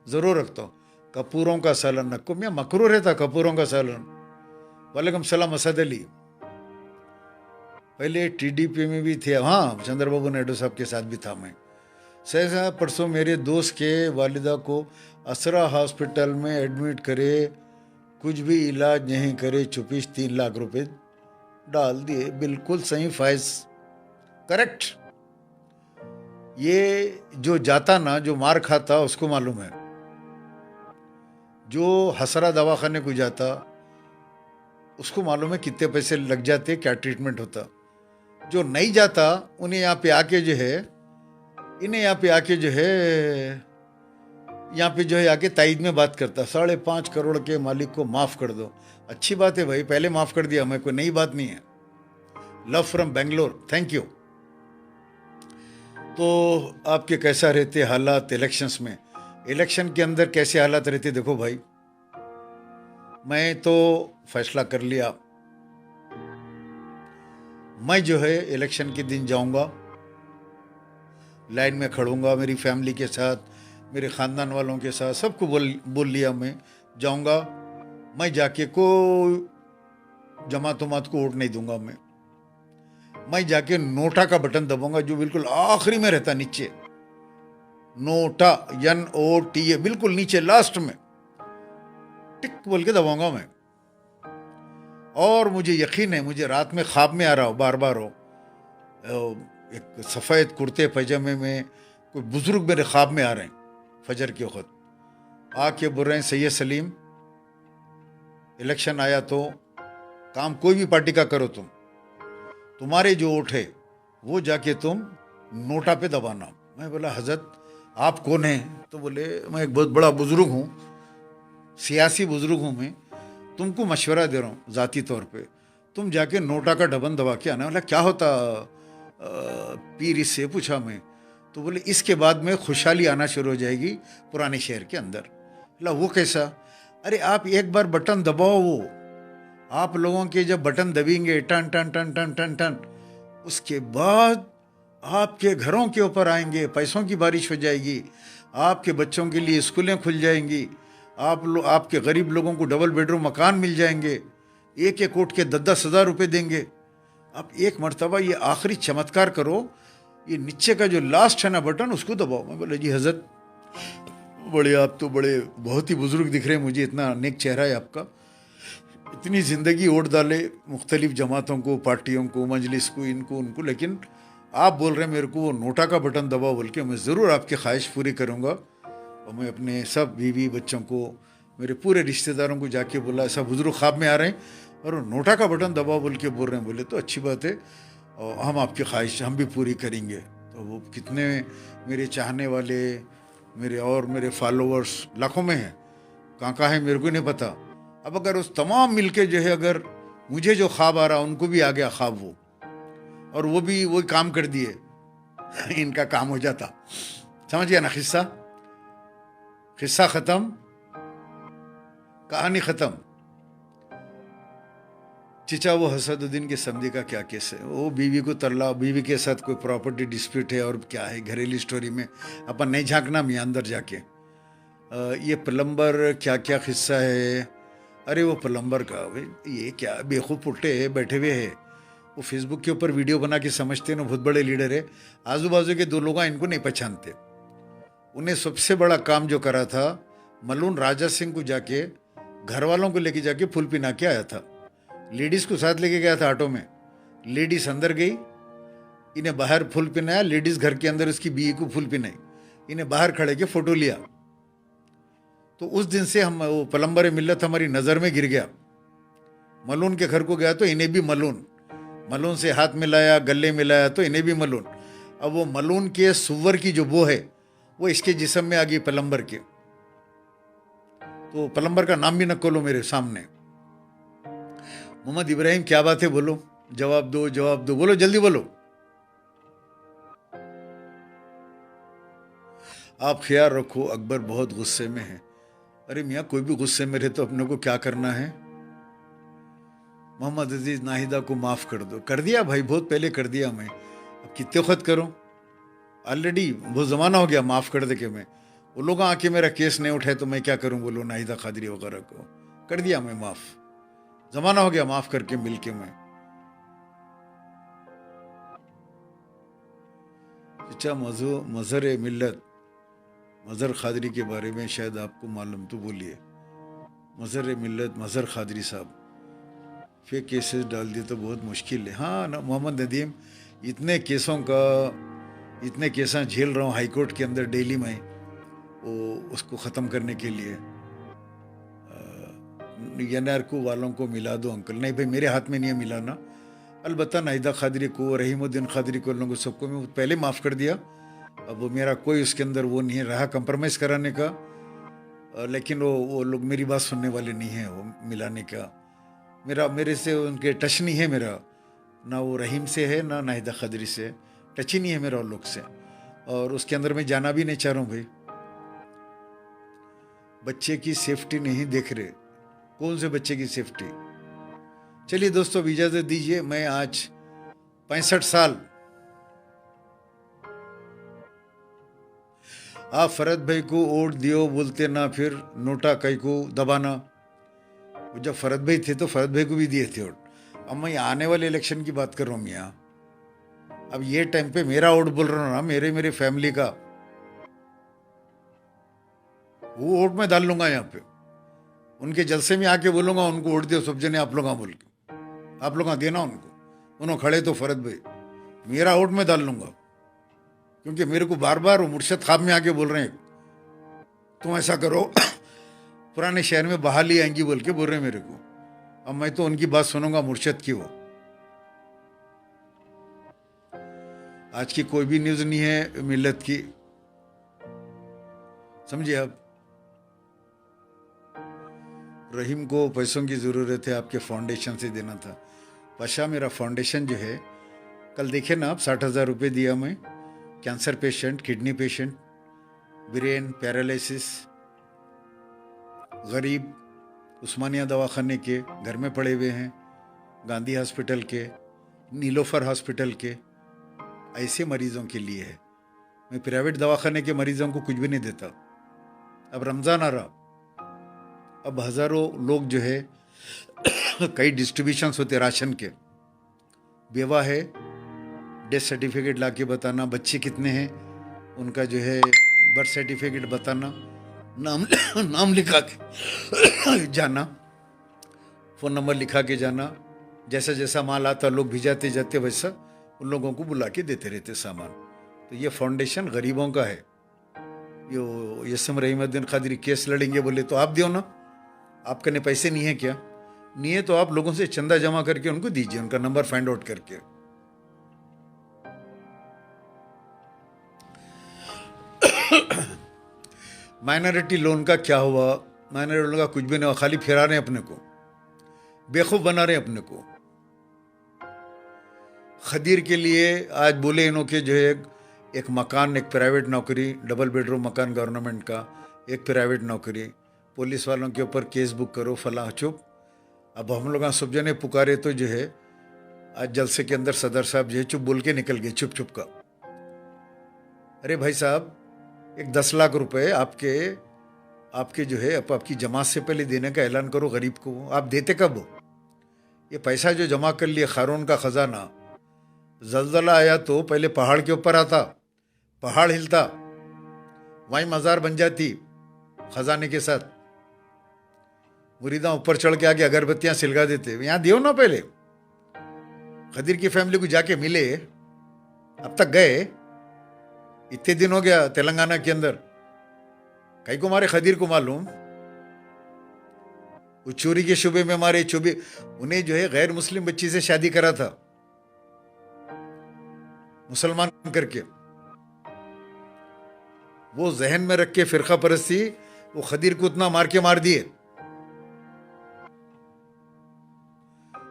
ज़रूर रखता हूँ। कपूरों का सालन नक्को मियाँ मकरूर रहता कपूरों का सालन। वालेकुम सलाम असद अली, पहले टीडीपी में भी थे, हाँ चंद्रबाबू नायडू साहब के साथ भी था मैं। सहसा परसों मेरे दोस्त के वालिदा को असरा हॉस्पिटल में एडमिट करे, कुछ भी इलाज नहीं करे, चुपीस 3 लाख रुपए डाल दिए। बिल्कुल सही फाइज, करेक्ट। ये जो जाता ना, जो मार खाता उसको मालूम है, जो हसरा दवाखाने को जाता उसको मालूम है कितने पैसे लग जाते, क्या ट्रीटमेंट होता। जो नहीं जाता उन्हें यहाँ पे आके जो है, इन्हें यहाँ पे आके जो है, यहाँ पे जो है आके ताइद में बात करता, 5.5 करोड़ के मालिक को माफ़ कर दो। अच्छी बात है भाई, पहले माफ़ कर दिया, मैं कोई नई बात नहीं है। Love from Bangalore, thank you. तो आपके कैसा रहते हालात इलेक्शंस में, इलेक्शन के अंदर कैसे हालात रहते? देखो भाई, मैं तो फैसला कर लिया, मैं जो है इलेक्शन के दिन जाऊंगा, लाइन में खड़ूंगा मेरी फैमिली के साथ, मेरे ख़ानदान वालों के साथ, सबको बोल लिया मैं जाऊंगा। मैं जाके को जमात को वोट नहीं दूंगा, मैं जाके नोटा का बटन दबाऊंगा, जो बिल्कुल आखिरी में रहता, नीचे नोटा NOTA बिल्कुल नीचे लास्ट में टिक बोल के दबाऊंगा मैं। और मुझे यकीन है, मुझे रात में ख्वाब में आ रहा हो, बार बार हो, एक सफ़ेद कुर्ते पैजामे में कोई बुजुर्ग मेरे ख्वाब में आ रहे हैं फजर के वक्त, आके बोल रहे हैं सैयद सलीम इलेक्शन आया तो काम कोई भी पार्टी का करो, तुम्हारे जो वोट है वो जाके तुम नोटा पे दबाना। मैं बोला हजरत आप कौन हैं? तो बोले मैं एक बहुत बड़ा बुजुर्ग हूँ, सियासी बुजुर्ग हूँ, मैं तुमको मशवरा दे रहा हूँ ज़ाती तौर पे, तुम जाके नोटा का ढबन दबा के आना। बोला क्या होता पीर? इससे पूछा मैं। तो बोले इसके बाद में खुशहाली आना शुरू हो जाएगी पुराने शहर के अंदर। बोला वो कैसा? अरे आप एक बार बटन दबाओ, वो आप लोगों के जब बटन दबेंगे टन टन टन टन टन टन, उसके बाद आपके घरों के ऊपर आएंगे, पैसों की बारिश हो जाएगी, आपके बच्चों के लिए स्कूलें खुल जाएंगी, आपके गरीब लोगों को डबल बेडरूम मकान मिल जाएंगे, एक एक कोट के 10-10 हज़ार रुपये देंगे। आप एक मरतबा ये आखिरी चमत्कार करो, ये नीचे का जो लास्ट है ना बटन, उसको दबाओ। मैं बोले जी हजरत बड़े, आप तो बड़े बहुत ही बुजुर्ग दिख रहे हैं मुझे, इतना नेक चेहरा है आपका, इतनी ज़िंदगी वोट डाले मुख्तलिफ जमातों को, पार्टियों को, मजलिस को, इनको उनको, लेकिन आप बोल रहे हैं मेरे को वो नोटा का बटन दबाओ बोल के। मैं ज़रूर आपकी ख्वाहिश पूरी करूँगा। और मैं अपने सब बीवी बच्चों को, मेरे पूरे रिश्तेदारों को जाके बोला, ऐसा बुजुर्ग ख्वाब में आ रहे हैं और नोटा का बटन दबाओ बोल के बोल रहे हैं। बोले तो अच्छी बात है, और हम आपकी ख्वाहिश हम भी पूरी करेंगे। तो वो कितने मेरे चाहने वाले, मेरे फॉलोअर्स लाखों में हैं, कहाँ है मेरे को नहीं पता। अब अगर उस तमाम मिलके जो है, अगर मुझे जो ख्वाब आ रहा उनको भी आ गया ख्वाब वो, और वो भी वही काम कर दिए इनका काम हो जाता। समझ गया ना? किस्सा ख़त्म, कहानी ख़त्म। चिचा वो हसदुद्दीन के समझी का क्या केस है? वो बीवी को तरला, बीवी के साथ कोई प्रॉपर्टी डिस्प्यूट है और क्या है, घरेलू स्टोरी में अपन नहीं झांकना मियाँ अंदर जाके। ये प्लम्बर क्या क्या किस्सा है? अरे वो प्लम्बर का ये क्या बेवकूफ़ पुट्टे है बैठे हुए है, वो फेसबुक के ऊपर वीडियो बना के समझते हैं ना बहुत बड़े लीडर है, आजू बाजू के 2 लोग इनको नहीं पहचानते। उन्हें सबसे बड़ा काम जो करा था, मलून राजा सिंह को जाके घर वालों को लेके जाके फूल पिना के आया था, लेडीज़ को साथ लेके गया था ऑटो में, लेडीज़ अंदर गई, इन्हें बाहर फूल पिनाया, लेडीज़ घर के अंदर उसकी बीवी को फूल पिनाई, इन्हें बाहर खड़े के फ़ोटो लिया। तो उस दिन से हम वो प्लम्बर मिल्लत हमारी नज़र में गिर गया। मलून के घर को गया तो इन्हें भी मलून से हाथ मिलाया, गले मिलाया तो इन्हें भी मलून। अब वो मलून के सुअर की जो बो है वो इसके जिस्म में आ गई पलम्बर के, तो पलम्बर का नाम भी न खोलो मेरे सामने। मोहम्मद इब्राहिम क्या बात है, बोलो, जवाब दो, जवाब दो, बोलो, जल्दी बोलो। आप ख्याल रखो अकबर बहुत गुस्से में है। अरे मियाँ, कोई भी गुस्से में रहे तो अपने को क्या करना है? मोहम्मद अजीज, नाहिदा को माफ कर दो। कर दिया भाई, बहुत पहले कर दिया मैं, अब कितने वक्त करूं? ऑलरेडी बहुत जमाना हो गया माफ कर दे के। मैं वो लोग आके मेरा केस नहीं उठाए तो मैं क्या करूं? बोलो, नाहिदा कादरी वगैरह को कर दिया मैं माफ, जमाना हो गया माफ करके मिल के मैं। अच्छा, मजहर मिल्लत, मजहर खादरी के बारे में शायद आपको मालूम, तो बोलिए। मजहर मिल्लत, मजहर खादरी साहब फेक केसेस डाल दिए तो बहुत मुश्किल है। हाँ ना मोहम्मद नदीम, इतने केसा झेल रहा हूँ हाई कोर्ट के अंदर डेली में, वो उसको ख़त्म करने के लिए। NRQ वालों को मिला दो अंकल। नहीं भाई, मेरे हाथ में नहीं है मिलाना। अलबत्ता नाहिदा खादरी को, रहीमुद्दीन खादरी को, लोगों सबको मैं पहले माफ़ कर दिया। अब वो मेरा कोई उसके अंदर वो नहीं है रहा कंप्रोमाइज़ कराने का, लेकिन वो लोग मेरी बात सुनने वाले नहीं हैं वो मिलाने का। मेरे से उनके टच नहीं है मेरा, ना वो रहीम से है ना नाहिदा खादरी से, टच ही नहीं है मेरा उन लोग से, और उसके अंदर मैं जाना भी नहीं चाह रहा हूँ भाई। बच्चे की सेफ्टी नहीं देख रहे। कौन से बच्चे की सेफ्टी? चलिए दोस्तों, इजाजत दीजिए। मैं आज 65 साल, आप फरद भाई को वोट दियो बोलते ना, फिर नोटा कई को दबाना। जब फरद भाई थे तो फरद भाई को भी दिए थे वोट। अब मैं आने वाले इलेक्शन की बात कर रहा हूँ मियाँ। अब ये टाइम पे मेरा वोट बोल रहा हूँ ना, मेरे फैमिली का, वो वोट मैं डाल लूंगा यहाँ पे। उनके जलसे में आके बोलूंगा उनको वोट दियो सब जने, आप लोग बोल के, आप लोग देना उनको। उन्होंने खड़े तो फरद भाई, मेरा वोट मैं डाल लूंगा, क्योंकि मेरे को बार बार वो मुर्शद ख्वाब में आके बोल रहे हैं तुम ऐसा करो पुराने शहर में बहाली आएंगी बोल के बोल रहे हैं मेरे को। अब मैं तो उनकी बात सुनूंगा मुर्शद की। वो आज की कोई भी न्यूज़ नहीं है मिल्लत की, समझिए आप। रहीम को पैसों की ज़रूरत है, आपके फाउंडेशन से देना था। पाशा, मेरा फाउंडेशन जो है, कल देखे ना आप, 60,000 रुपये दिया मैं। Cancer patient, kidney patient, brain paralysis, गरीब, उस्मानिया दवाखाने के घर में पड़े हुए हैं, गांधी हॉस्पिटल के, नीलोफर हॉस्पिटल के, ऐसे मरीजों के लिए है। मैं प्राइवेट दवाखाने के मरीजों को कुछ भी नहीं देता। अब रमज़ान आ रहा, अब हज़ारों लोग जो है कई डिस्ट्रीब्यूशंस होते राशन के, बेवा है, डेथ सर्टिफिकेट ला के बताना, बच्चे कितने हैं उनका जो है बर्थ सर्टिफिकेट बताना, नाम लिखा के जाना, फ़ोन नंबर लिखा के जाना। जैसा जैसा माल आता लोग भिजाते जाते वैसा उन लोगों को बुला के देते रहते सामान। तो ये फाउंडेशन गरीबों का है। यो यसम रहीमुद्दीन खादरी केस लड़ेंगे बोले तो आप दियो ना, आपके ने पैसे नहीं है क्या? नहीं है तो आप लोगों से चंदा जमा करके उनको दीजिए, उनका नंबर फाइंड आउट करके। माइनॉरिटी लोन का क्या हुआ? माइनॉरिटी लोन का कुछ भी नहीं हुआ, खाली फिरा रहे हैं अपने को, बेवकूफ बना रहे हैं अपने को। खदीर के लिए आज बोले इन्हों के जो है एक मकान, एक प्राइवेट नौकरी, डबल बेडरूम मकान गवर्नमेंट का, एक प्राइवेट नौकरी, पुलिस वालों के ऊपर केस बुक करो, फला चुप। अब हम लोग सब जने पुकारे तो जो है आज जलसे के अंदर सदर साहब जो है चुप बोल के निकल गए, चुप चुप का। अरे भाई साहब, एक 10 लाख रुपए आपके जो है आपकी जमात से पहले देने का ऐलान करो गरीब को। आप देते कब हो? ये पैसा जो जमा कर लिए खारून का खजाना, जलजला आया तो पहले पहाड़ के ऊपर आता, पहाड़ हिलता, वहीं मज़ार बन जाती खजाने के साथ, मुरीदा ऊपर चढ़ के आके अगरबत्तियां सिलगा देते। यहाँ दियो ना, पहले खदीर की फैमिली को जाके मिले। अब तक गए, इतने दिन हो गया तेलंगाना के अंदर, कई को मारे खदीर को मालूम। वो चोरी के शुबे में मारे, उन्हें जो है गैर मुस्लिम बच्ची से शादी करा था, मुसलमान करके। वो जहन में रख के फिरका परस्ती वो खदीर को उतना मार दिए।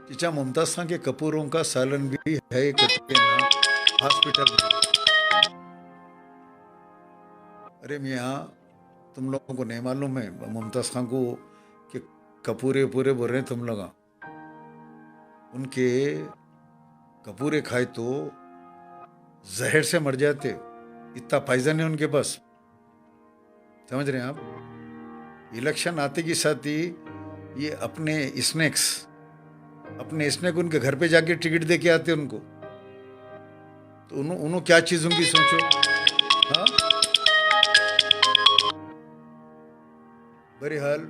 चीचा मुमताज खान के कपूरों का सालन भी है हॉस्पिटल में। अरे मियाँ, तुम लोगों को नहीं मालूम है मुमताज खान को कि कपूरे पूरे बोल रहे हैं तुम लोग। उनके कपूरे खाए तो जहर से मर जाते, इतना पॉइजन है उनके पास। समझ रहे हैं आप? इलेक्शन आते के साथ ही ये अपने स्नैक उनके घर पे जाके टिकट दे के आते उनको। तो उन्होंने क्या चीज होंगी सोचो। हाँ, बहरहाल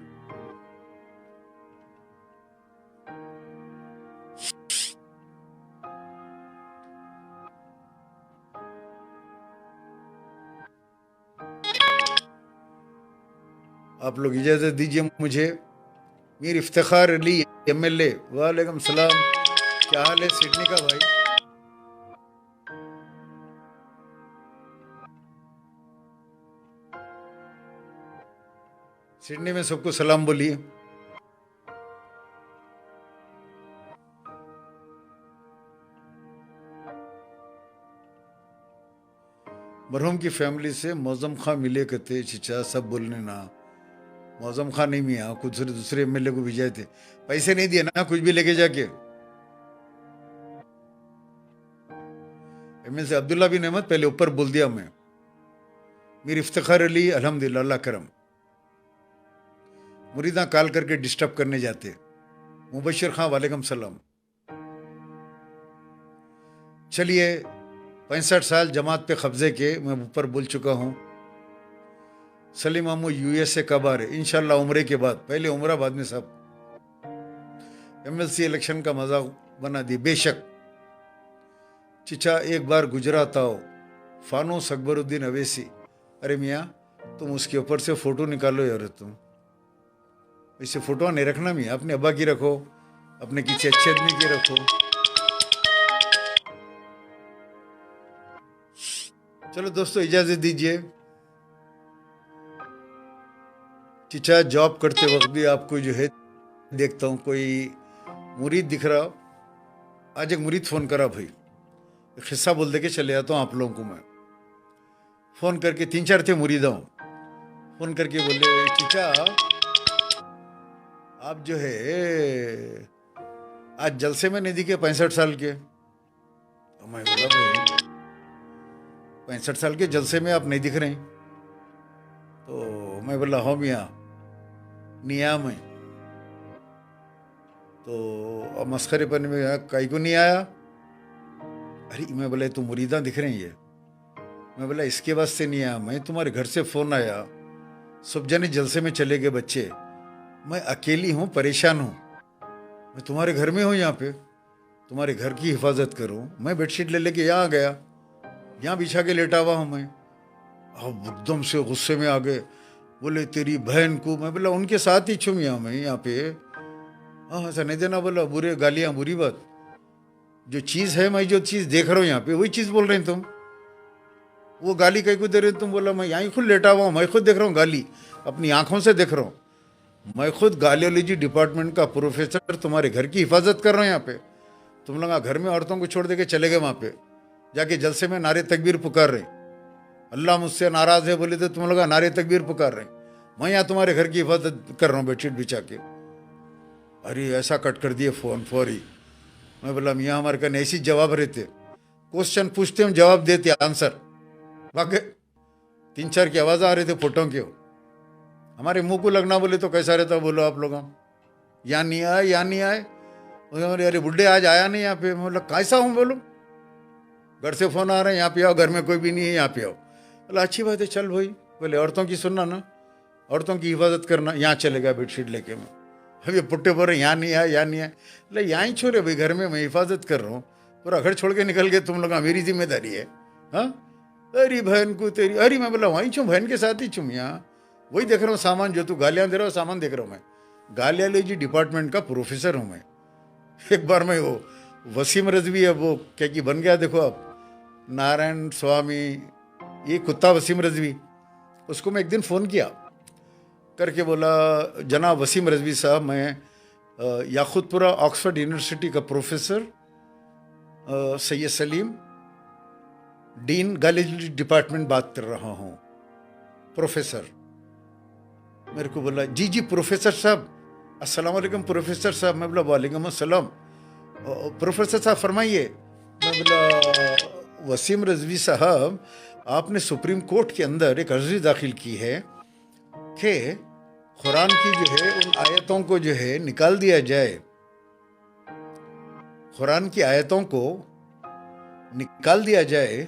आप लोग इजाजत दीजिए मुझे। मीर इफ्तिखार अली MLA, वालेकुम सलाम, क्या हाल है सिडनी का भाई? सिडनी में सबको सलाम बोलिए। मरहूम की फैमिली से मौजम खां मिले कहते चिचा सब बोलने ना। मौजम खान नहीं मियाँ, कुछ दूसरे MLA को भेजे थे, पैसे नहीं दिए ना कुछ भी लेके जाके। MLA अब्दुल्ला बिन अहमद पहले ऊपर बोल दिया मैं। मीर इफ्तिखार अली अल्हम्दुलिल्लाह, अल्लाह करम। मुरीदा कॉल करके डिस्टर्ब करने जाते। मुबशिर खां वालेकुम सलाम। चलिए, 65 साल जमात पे कब्जे के मैं ऊपर बोल चुका हूँ। सलीम मामू USA कब आ रहे? इंशाल्लाह उम्रे के बाद, पहले उम्रा बाद में सब। MLC इलेक्शन का मजाक बना दी। बेशक चिचा एक बार गुजरात आओ, फानूस अकबरुद्दीन अवैसी। अरे मियाँ, तुम उसके ऊपर से फोटो निकालो यार। तुम इसे फोटो नहीं रखना मियाँ, अपने अब्बा की रखो, अपने किसी अच्छे आदमी की रखो। चलो दोस्तों, इजाजत दीजिए। चिचा जॉब करते वक्त भी आपको जो है देखता हूँ कोई मुरीद दिख रहा। आज एक मुरीद फोन करा भाई, किस्सा बोल दे के चले जाता हूँ आप लोगों को मैं। फोन करके 3-4 थे मुरीदा, फोन करके बोले चिचा आप जो है आज जलसे में नहीं दिखे 65 साल के। तो मैं बोला भाई 65 साल के जलसे में आप नहीं दिख रहे। तो मैं बोला हाँ मियाँ निया में। तो मस्खरे पर में कई को नहीं आया। अरे मैं बोला तुम मुरीदा दिख रहे हैं ये। मैं बोला इसके वास्ते नहीं आया मैं, तुम्हारे घर से फोन आया, सब जने जलसे में चले गए बच्चे, मैं अकेली हूँ, परेशान हूँ, मैं तुम्हारे घर में हूँ, यहाँ पे तुम्हारे घर की हिफाजत करूँ। मैं बेडशीट ले लेके यहाँ आ गया, यहाँ बिछा के लेटा हुआ हूँ मैं। अब एकदम से गुस्से में आ गए, बोले तेरी बहन को। मैं बोला उनके साथ ही छूँ यहाँ मैं, यहाँ पे। हाँ ऐसा नहीं देना, बोला बुरे गालियाँ बुरी बात। जो चीज़ है, मैं जो चीज़ देख रहा हूँ यहाँ पे वही चीज़ बोल रहे हैं तुम। वो गाली कहीं को दे रहे तुम? बोला मैं यहीं खुद लेटा हुआ हूँ, मैं खुद देख रहा हूँ गाली, अपनी आंखों से देख रहा हूँ। मैं खुद गालियोलॉजी डिपार्टमेंट का प्रोफेसर तुम्हारे घर की हिफाजत कर रहा हूँ यहाँ पे। तुम लोग घर में औरतों को छोड़ दे के चले गए वहाँ पे, जाके जलसे में नारे तकबीर पुकार रहे, अल्लाह मुझसे नाराज है बोले तो तुम लोग नारे तकबीर पुकार रहे। मैं यहाँ तुम्हारे घर की हिफाजत कर रहा हूँ बेडशीट बिछा के। अरे ऐसा कट कर दिए फ़ोन फौरी। मैं बोला मियाँ हमारे कन ऐसी जवाब रहते, क्वेश्चन पूछते हम जवाब देते आंसर। वाकई 3-4 की आवाज़ आ रहे थे फोटो के, हमारे मुंह को लगना बोले तो कैसा रहता बोलो आप लोग। हम यहाँ नहीं आए, यहाँ नहीं आए। अरे बुढ़े आज आया नहीं यहाँ पे। मतलब कैसा हूँ बोलो, घर से फ़ोन आ रहे हैं यहाँ पे आओ, घर में कोई भी नहीं है यहाँ पे आओ। बोला अच्छी बात है चल भाई। बोले औरतों की सुनना ना, औरतों की हिफाजत करना। यहाँ चलेगा बेडशीट लेके मैं। अभी पुट्टे बोल रहे यहाँ नहीं आए, यहाँ नहीं आए। बोले यहाँ ही छोड़े भाई, घर में मैं हिफाजत कर रहा हूँ, पूरा घर छोड़ के निकल गए तुम लोग, मेरी जिम्मेदारी है। हाँ अरे बहन को तेरी। अरे मैं बोला वहीं छूँ, बहन के साथ ही छूँ यहाँ, वही देख रहा हूँ सामान जो तू गालियाँ दे रहा हो, सामान देख रहा हूँ मैं। गालियालॉजी डिपार्टमेंट का प्रोफेसर हूँ मैं। एक बार मैं वो वसीम रजवी है वो क्या कि बन गया, देखो आप नारायण स्वामी, ये कुत्ता वसीम रजवी उसको मैं एक दिन फ़ोन किया करके बोला, जनाब वसीम रज़वी साहब, मैं याकुतपुरा ऑक्सफोर्ड यूनिवर्सिटी का professor Syed Salim, dean geology department बात कर रहा हूँ। प्रोफेसर मेरे को बोला, जी जी प्रोफेसर साहब, अस्सलाम वालेकुम प्रोफेसर साहब। मैं बोला वालेकुम अस्सलाम, प्रोफेसर साहब फरमाइए। मैं बोला वसीम रज़वी साहब, आपने सुप्रीम कोर्ट के अंदर एक अर्जी दाखिल की है कि कुरान की जो है उन आयतों को जो है निकाल दिया जाए, कुरान की आयतों को निकाल दिया जाए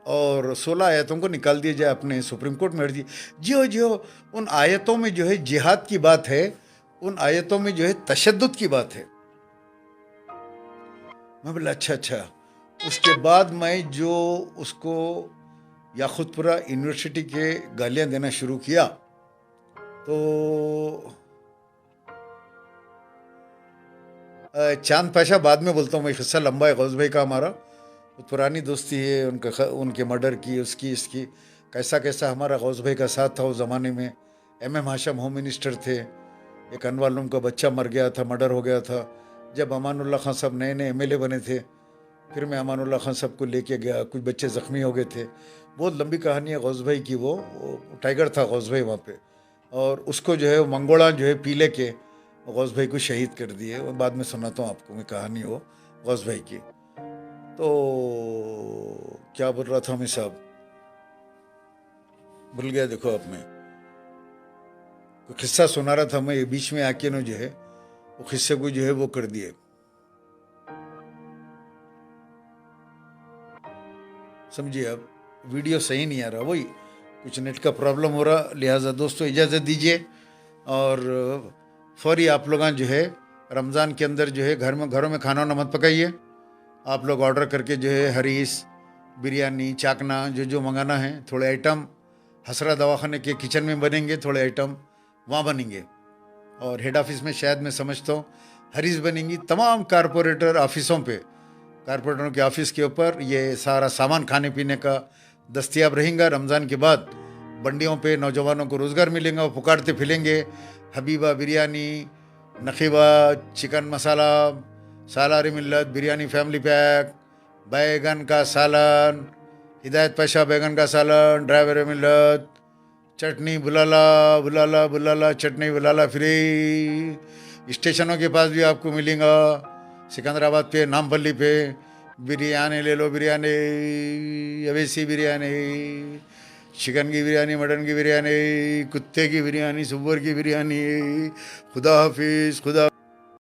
और 16 आयतों को निकाल दिया जाए। आपने सुप्रीम कोर्ट में अर्जी जो उन आयतों में जो है जिहाद की बात है, उन आयतों में जो है तशद्दुद की बात है। मैं बोला अच्छा। उसके बाद मैं जो उसको याकुतपुरा यूनिवर्सिटी के गालियाँ देना शुरू किया, तो चांद पाशा बाद में बोलता हूँ, मैं किस्सा लंबा है गौस भाई का, हमारा पुरानी दोस्ती है, उनके मर्डर की, उसकी इसकी, कैसा हमारा गौस भाई का साथ था उस ज़माने में। MM हाशम होम मिनिस्टर थे, एक अनवालुम का बच्चा मर गया था, मर्डर हो गया था। जब अमानुल्लाह खान साहब नए MLA बने थे, फिर मैं अमानुल्लाह खान साहब को लेके गया, कुछ बच्चे ज़ख्मी हो गए थे। बहुत लंबी कहानी है गौस भाई की। वो टाइगर था गौस भाई वहाँ पे, और उसको जो है मंगोड़ा जो है पी ले के गौस भाई को शहीद कर दिए। वो बाद में सुनाता हूँ आपको मैं कहानी वो गौस भाई की। तो क्या बोल रहा था मैं साहब, भूल गया। देखो अब मैं कोई किस्सा सुना रहा था, मैं बीच में आके ना जो है वो किस्से को जो है वो कर दिए। समझिए, अब वीडियो सही नहीं आ रहा, वही कुछ नेट का प्रॉब्लम हो रहा, लिहाजा दोस्तों इजाज़त दीजिए। और फौरी आप लोग जो है रमज़ान के अंदर जो है घरों में खाना मत पकाइए। आप लोग ऑर्डर करके जो है हरीस, बिरयानी, चाकना जो मंगाना है, थोड़े आइटम हसरा दवाखाने के किचन में बनेंगे, थोड़े आइटम वहाँ बनेंगे। और हेड ऑफिस में शायद मैं समझता हूँ हरीस बनेंगी। तमाम कारपोरेटर ऑफिसों पे, कारपोरेटरों के ऑफिस के ऊपर ये सारा सामान खाने पीने का दस्तयाब रहेगा। रमज़ान के बाद बंडियों पे नौजवानों को रोज़गार मिलेगा, वो पुकारते फिरेंगे, हबीबा बिरयानी, नखीबा चिकन मसाला, सालार मिल्लत बिरयानी फैमिली पैक, बैगन का सालन, हिदायत पाशा बैगन का सालन, ड्राइवर मिल्लत, चटनी बुलाला चटनी बुलाला फ्री। स्टेशनों के पास भी आपको मिलेगा, सिकंदराबाद पे, नामपल्ली पे, बिरयानी ले लो, बिरयानी, अवेसी बिरयानी, चिकन की बिरयानी, मटन की बिरयानी, कुत्ते की बिरयानी, सुअर की बिरयानी। खुदा हाफिज़, खुदा।